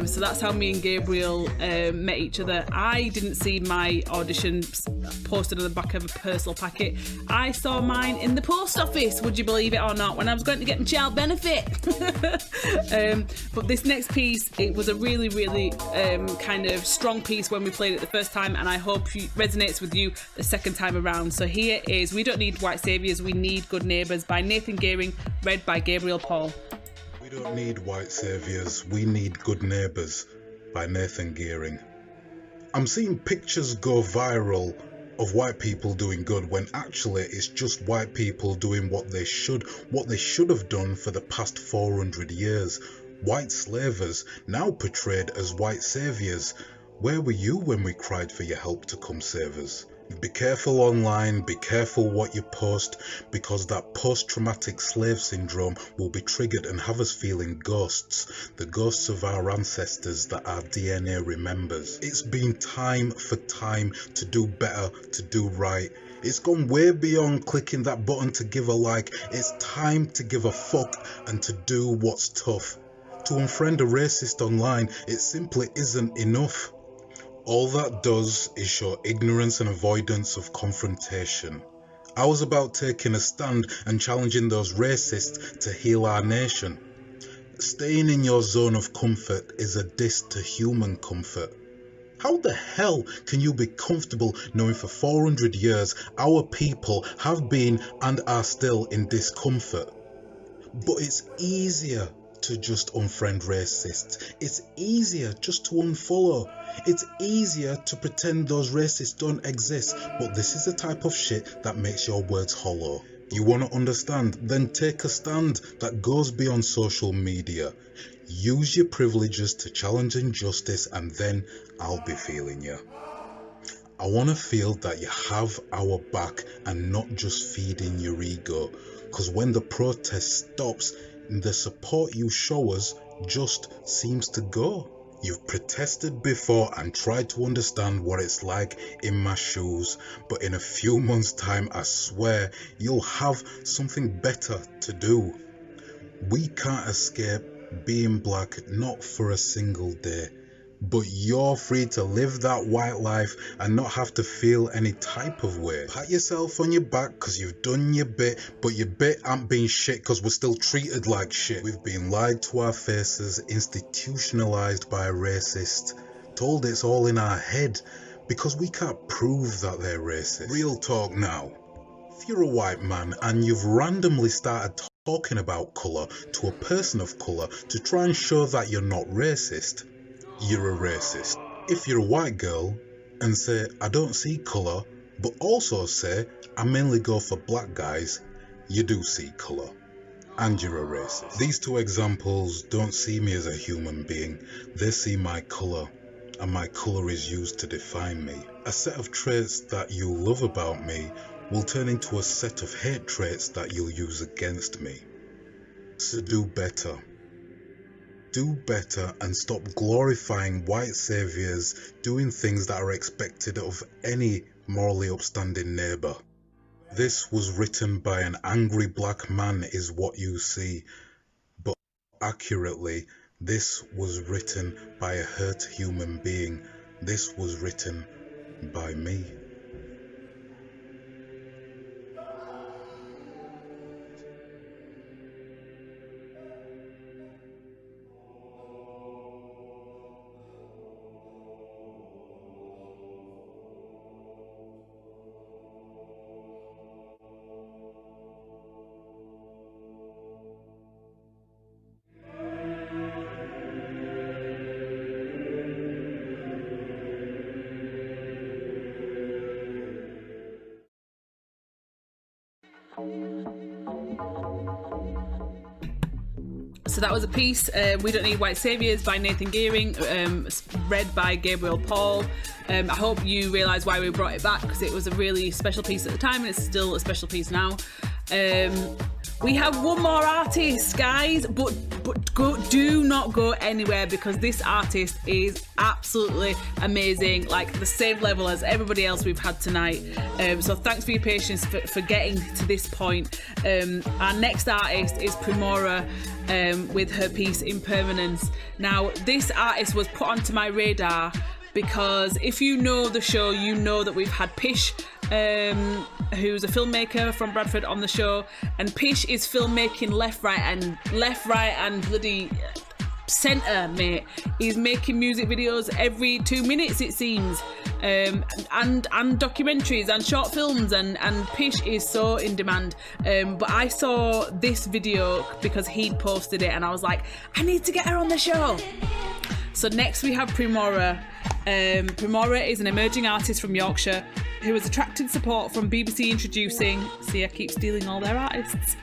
So that's how me and Gabriel met each other. I didn't see my audition posted on the back of a Persil packet. I saw mine in the post office, would you believe it or not, when I was going to get my child benefit. But this next piece, it was a really, really kind of strong piece when we played it the first time, and I hope it resonates with you the second time around. So here is We Don't Need White Saviours, We Need Good Neighbours by Nathan Gearing, read by Gabriel Paul. We don't need white saviours, we need good neighbours by Nathan Gearing. I'm seeing pictures go viral of white people doing good when actually it's just white people doing what they should have done for the past 400 years. White slavers now portrayed as white saviours. Where were you when we cried for your help to come save us? Be careful online, be careful what you post, because that post-traumatic slave syndrome will be triggered and have us feeling ghosts, the ghosts of our ancestors that our DNA remembers. It's been time to do better, to do right. It's gone way beyond clicking that button to give a like. It's time to give a fuck and to do what's tough. To unfriend a racist online, it simply isn't enough. All that does is show ignorance and avoidance of confrontation. I was about taking a stand and challenging those racists to heal our nation. Staying in your zone of comfort is a diss to human comfort. How the hell can you be comfortable knowing for 400 years our people have been and are still in discomfort? But it's easier to just unfriend racists. It's easier just to unfollow. It's easier to pretend those racists don't exist. But this is the type of shit that makes your words hollow. You want to understand? Then take a stand that goes beyond social media. Use your privileges to challenge injustice, and then I'll be feeling you. I want to feel that you have our back and not just feeding your ego. Because when the protest stops, the support you show us just seems to go. You've protested before and tried to understand what it's like in my shoes, but in a few months' time, I swear, you'll have something better to do. We can't escape being black, not for a single day. But you're free to live that white life and not have to feel any type of way. Pat yourself on your back because you've done your bit, but your bit ain't been shit because we're still treated like shit. We've been lied to our faces, institutionalized by a racist, told it's all in our head because we can't prove that they're racist. Real talk now. If you're a white man and you've randomly started talking about colour to a person of colour to try and show that you're not racist, you're a racist. If you're a white girl and say, I don't see colour, but also say, I mainly go for black guys, you do see colour. And you're a racist. These two examples don't see me as a human being. They see my colour, and my colour is used to define me. A set of traits that you love about me will turn into a set of hate traits that you'll use against me. So do better. Do better and stop glorifying white saviours doing things that are expected of any morally upstanding neighbour. This was written by an angry black man is what you see, but accurately, this was written by a hurt human being. This was written by me. So that was a piece, We Don't Need White Saviours by Nathan Gearing, read by Gabriel Paul. I hope you realise why we brought it back, because it was a really special piece at the time and it's still a special piece now. We have one more artist, guys, but do not go anywhere, because this artist is absolutely amazing, like the same level as everybody else we've had tonight. So thanks for your patience for getting to this point. Our next artist is Premaura with her piece Impermanence. Now, this artist was put onto my radar because if you know the show, you know that we've had Pish, who's a filmmaker from Bradford, on the show, and Pish is filmmaking left, right and bloody centre, mate. He's making music videos every 2 minutes, it seems, and documentaries and short films, and Pish is so in demand. But I saw this video because he'd posted it and I was like, I need to get her on the show. So next we have Premaura. Premaura is an emerging artist from Yorkshire who has attracted support from BBC Introducing, see I keep stealing all their artists,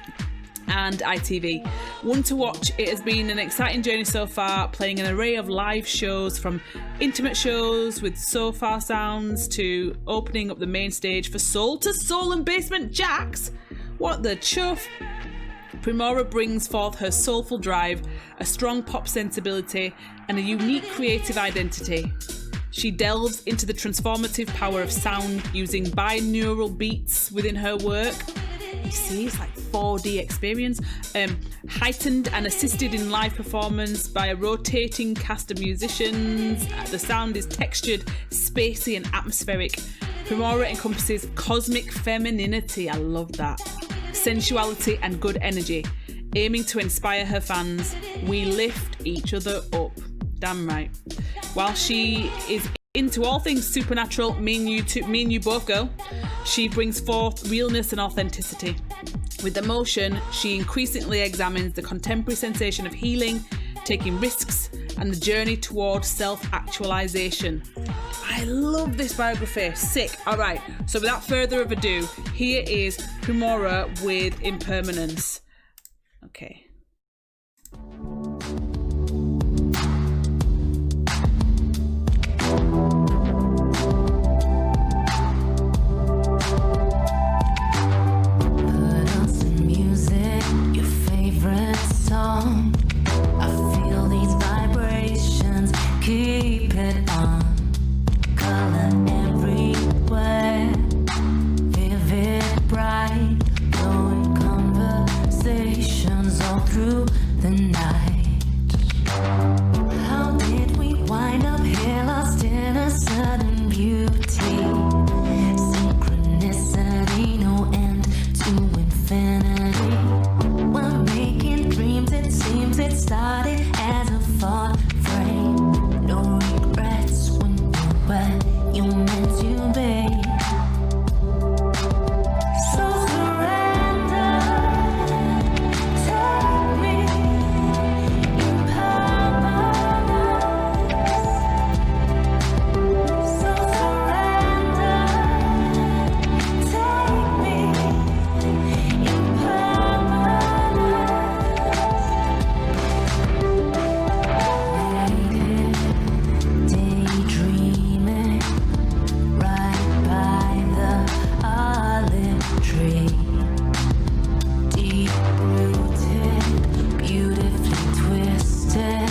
and ITV. One to watch, it has been an exciting journey so far, playing an array of live shows, from intimate shows with sofa sounds to opening up the main stage for Soul to Soul and Basement Jacks. What the chuff? Premaura brings forth her soulful drive, a strong pop sensibility, and a unique creative identity. She delves into the transformative power of sound using binaural beats within her work. You see, it's like 4D experience, heightened and assisted in live performance by a rotating cast of musicians. The sound is textured, spacey and atmospheric. Premaura encompasses cosmic femininity, I love that, sensuality and good energy, aiming to inspire her fans. We lift each other up. Damn right. While she is into all things supernatural, me and you both go, she brings forth realness and authenticity. With emotion, she increasingly examines the contemporary sensation of healing, taking risks, and the journey toward self-actualization. I love this biography. Sick. All right. So without further ado, here is Premaura with Impermanence. Okay. Song. I feel these vibrations, keep it on. Color everywhere, vivid, bright, flowing conversations all through the night. How did we wind up here, lost in a sudden beauty? Synchronicity, no end to infinity. We're making dreams, it seems it started as a thought frame. No regrets when you're where you meant to be. So surrender, take me in permanence. So surrender, take me in daydreaming right by the olive tree, deep rooted, beautifully twisted.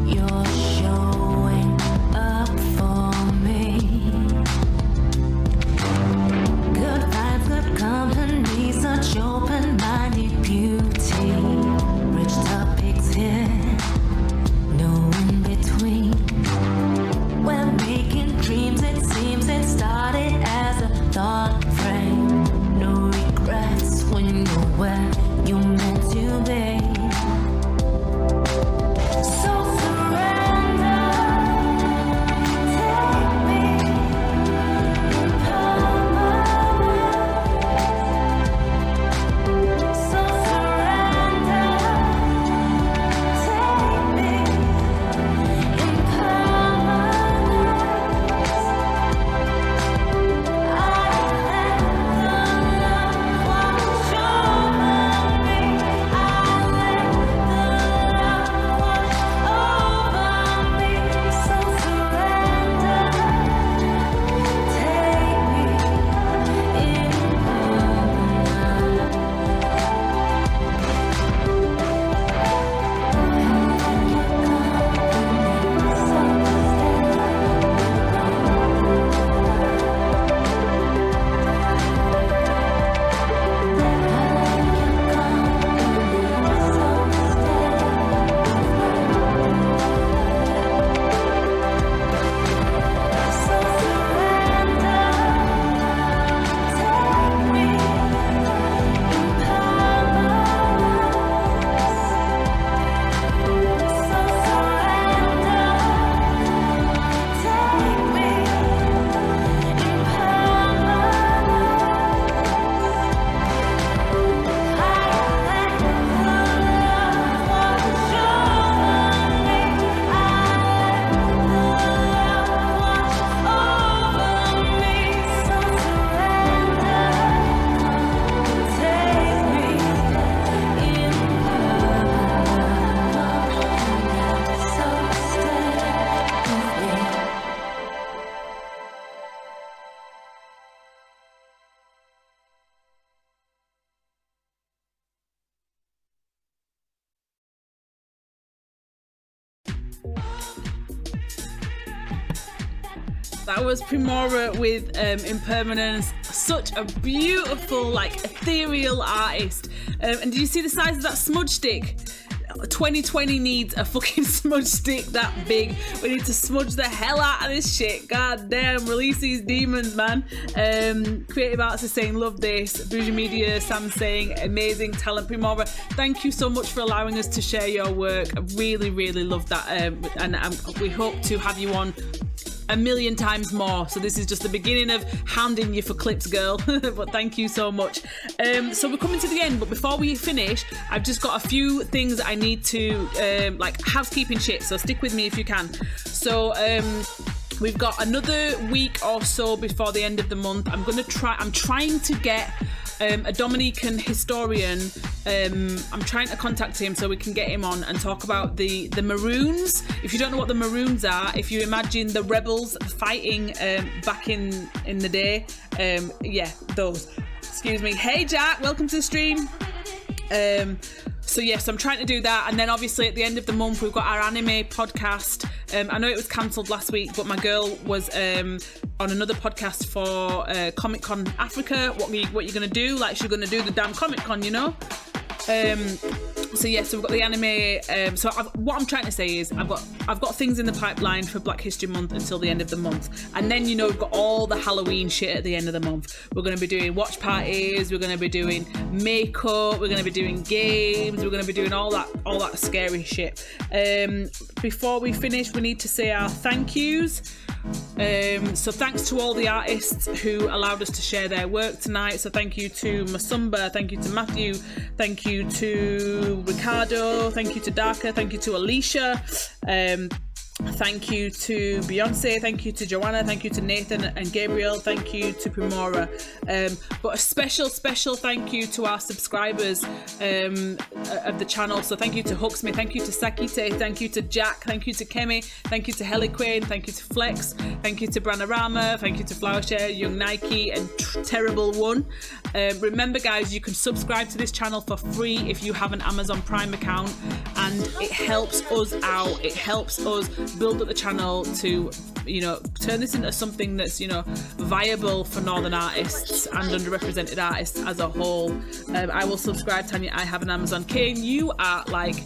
You're showing up for me. Good vibes, good company, such open-minded beauty. Rich topics here, no in between. We're making dreams, it seems it started as a thought frame. No regrets when you're where you meant to be. So surrender, take me in permanence. So surrender, take me in That was Premaura with Impermanence. Such a beautiful, like, ethereal artist. And did you see the size of that smudge stick? 2020 needs a fucking smudge stick that big. We need to smudge the hell out of this shit. God damn, release these demons, man. Creative Arts is saying, love this. Bougie Media, Sam saying, amazing talent. Premaura, thank you so much for allowing us to share your work. I really, really love that. And we hope to have you on a million times more. So this is just the beginning of hounding you for clips, girl. But thank you so much. So we're coming to the end, but before we finish, I've just got a few things I need to like housekeeping shit, so stick with me if you can. So we've got another week or so before the end of the month. I'm trying to get a Dominican historian. I'm trying to contact him so we can get him on and talk about the Maroons. If you don't know what the Maroons are, if you imagine the rebels fighting back in the day, yeah, those. Excuse me. Hey Jack, welcome to the stream. So yes, I'm trying to do that, and then obviously at the end of the month we've got our anime podcast. I know it was cancelled last week, but my girl was on another podcast for Comic Con Africa. What you gonna do? Like, she's gonna do the damn Comic Con, you know. So yeah, so we've got the anime. So what I'm trying to say is I've got things in the pipeline for Black History Month until the end of the month, and then you know we've got all the Halloween shit at the end of the month. We're going to be doing watch parties. We're going to be doing makeup. We're going to be doing games. We're going to be doing all that scary shit. Before we finish, we need to say our thank yous. So thanks to all the artists who allowed us to share their work tonight. So thank you to Musumba, thank you to Matthew, thank you to Ricardo, thank you to Darka, thank you to Alyshah, thank you to Beyonce, thank you to Joanna, thank you to Nathan and Gabriel, thank you to Premaura. But a special thank you to our subscribers of the channel. So thank you to Huxme, thank you to Sakite, thank you to Jack, thank you to Kemi, thank you to Heliquane, thank you to Flex, thank you to Branorama, thank you to Flowershare, Young Nike and Terrible One. Remember guys, you can subscribe to this channel for free if you have an Amazon Prime account, and it helps us out. It helps us build up the channel to, you know, turn this into something that's, you know, viable for Northern artists and underrepresented artists as a whole. I will subscribe, Tanya. I have an Amazon. Kane, you are like,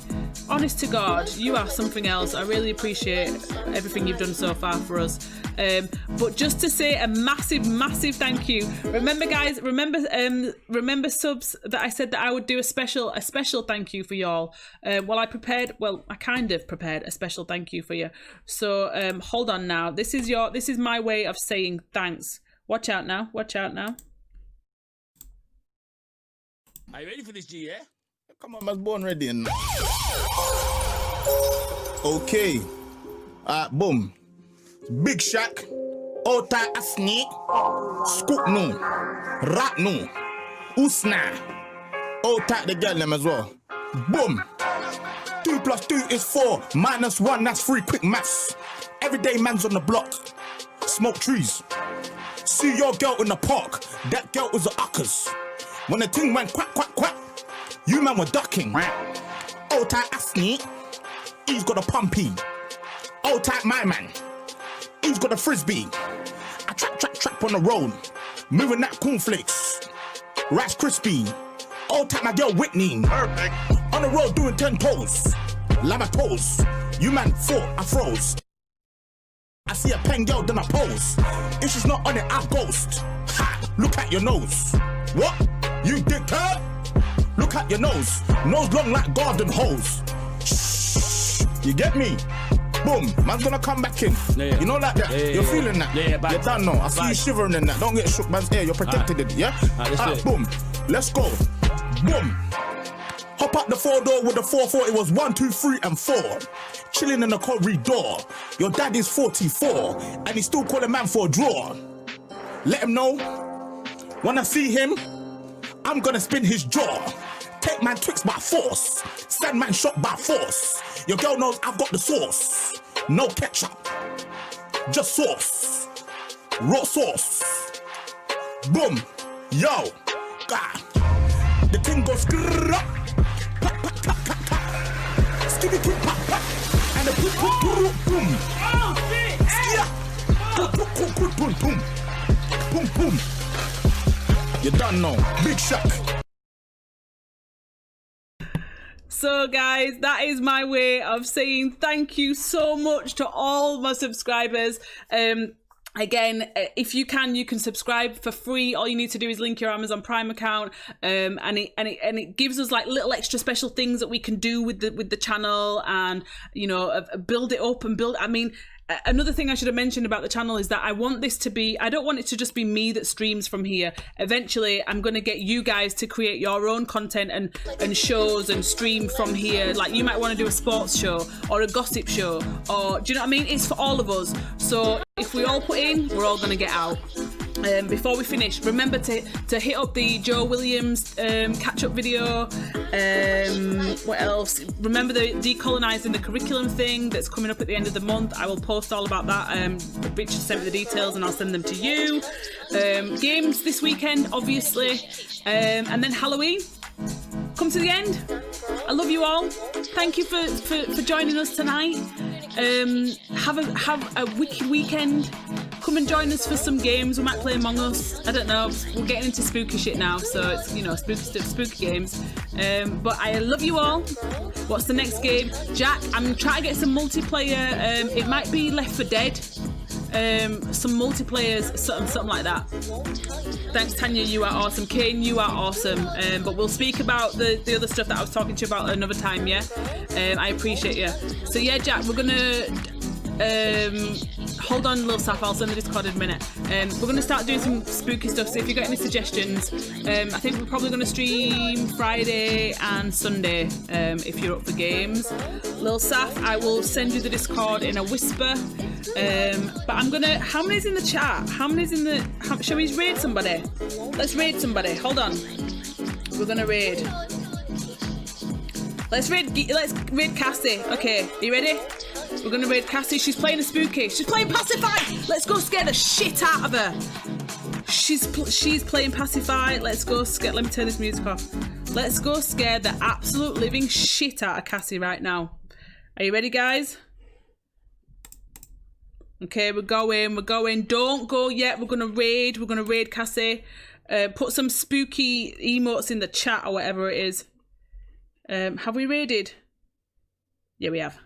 honest to God, you are something else. I really appreciate everything you've done so far for us. But just to say a massive thank you. Remember guys, remember subs that I said that I would do a special thank you for y'all. I kind of prepared a special thank you for you. So hold on now. This is my way of saying thanks. Watch out now. Are you ready for this, G, yeah? Come on, I was born ready. Okay. Boom. Big Shack. Ota Asni. Scoop no. Rat no. Usna. Ota the girl them as well. Boom. 2 + 2 is 4. -1, that's 3. Quick maths. Everyday man's on the block. Smoke trees. See your girl in the park. That girl was a uckers. When the thing went quack, quack, quack, you man were ducking. Old tight Asni, he's got a pumpy. Old tight my man, he's got a frisbee. I trap on the road, moving that cornflakes. Rice crispy. Old tight my girl Whitney. Perfect. On the road doing 10 toes. Lama toes. You man 4, I froze. I see a pen girl, then I pose. If she's not on it, I ghost. Ha! Look at your nose. What? You dickhead? Look at your nose. Nose long like garden hose. Shh. You get me? Boom. Man's gonna come back in. Yeah. You know like that? You're feeling that? Yeah, you done now. I see you shivering in that. Don't get shook, man's ear. You're protected in it, yeah? Boom. Let's go. Boom. Hop out the 4-door with the 4-4. It was 1, 2, 3, and 4. Chilling in the corridor. Your dad is 44, and he's still calling man for a draw. Let him know. When I see him, I'm gonna spin his jaw. Take man tricks by force. Send man shot by force. Your girl knows I've got the sauce. No ketchup. Just sauce. Raw sauce. Boom. Yo. God. The thing goes skrrr up. Skibby keep pop pop. And the boom boom boom. Boom boom. Boom boom. You done know. Big Shack. So guys, that is my way of saying thank you so much to all my subscribers. Again, if you can subscribe for free. All you need to do is link your Amazon Prime account, and it gives us like little extra special things that we can do with the channel, and build it up and build. I mean, another thing I should have mentioned about the channel is that I want this to be, I don't want it to just be me that streams from here. Eventually, I'm going to get you guys to create your own content and shows and stream from here. Like, you might want to do a sports show or a gossip show, or do you know what I mean? It's for all of us. So if we all put in, we're all going to get out. Before we finish, remember to hit up the Joe Williams catch-up video. What else? Remember the decolonising the curriculum thing that's coming up at the end of the month. I will post all about that. Richard sent me the details and I'll send them to you. Games this weekend, obviously. And then Halloween. Come to the end. I love you all. Thank you for joining us tonight. Have a wicked weekend. Come and join us for some games. We might play Among Us. I don't know. We're getting into spooky shit now, so it's spooky stuff, spooky games. But I love you all. What's the next game? Jack, I'm trying to get some multiplayer. It might be Left 4 Dead. Some multiplayers, something like that. Thanks, Tanya, you are awesome. Kane, you are awesome. But we'll speak about the other stuff that I was talking to you about another time, yeah? I appreciate you. So yeah, Jack, we're gonna hold on, Lil Saf, I'll send the Discord in a minute. We're gonna start doing some spooky stuff, so if you've got any suggestions, I think we're probably gonna stream Friday and Sunday, if you're up for games. Lil Saf, I will send you the Discord in a whisper. But I'm gonna, how many's in the chat? Shall we raid somebody? Let's raid somebody, hold on. We're gonna raid. Let's raid Cassie. Okay, are you ready? We're gonna raid Cassie. She's playing a spooky. She's playing Pacify. Let's go scare the shit out of her. She's playing Pacify. Let's go scare. Let me turn this music off. Let's go scare the absolute living shit out of Cassie right now. Are you ready, guys? Okay, we're going. Don't go yet. We're gonna raid Cassie. Put some spooky emotes in the chat or whatever it is. Have we raided? Yeah, we have.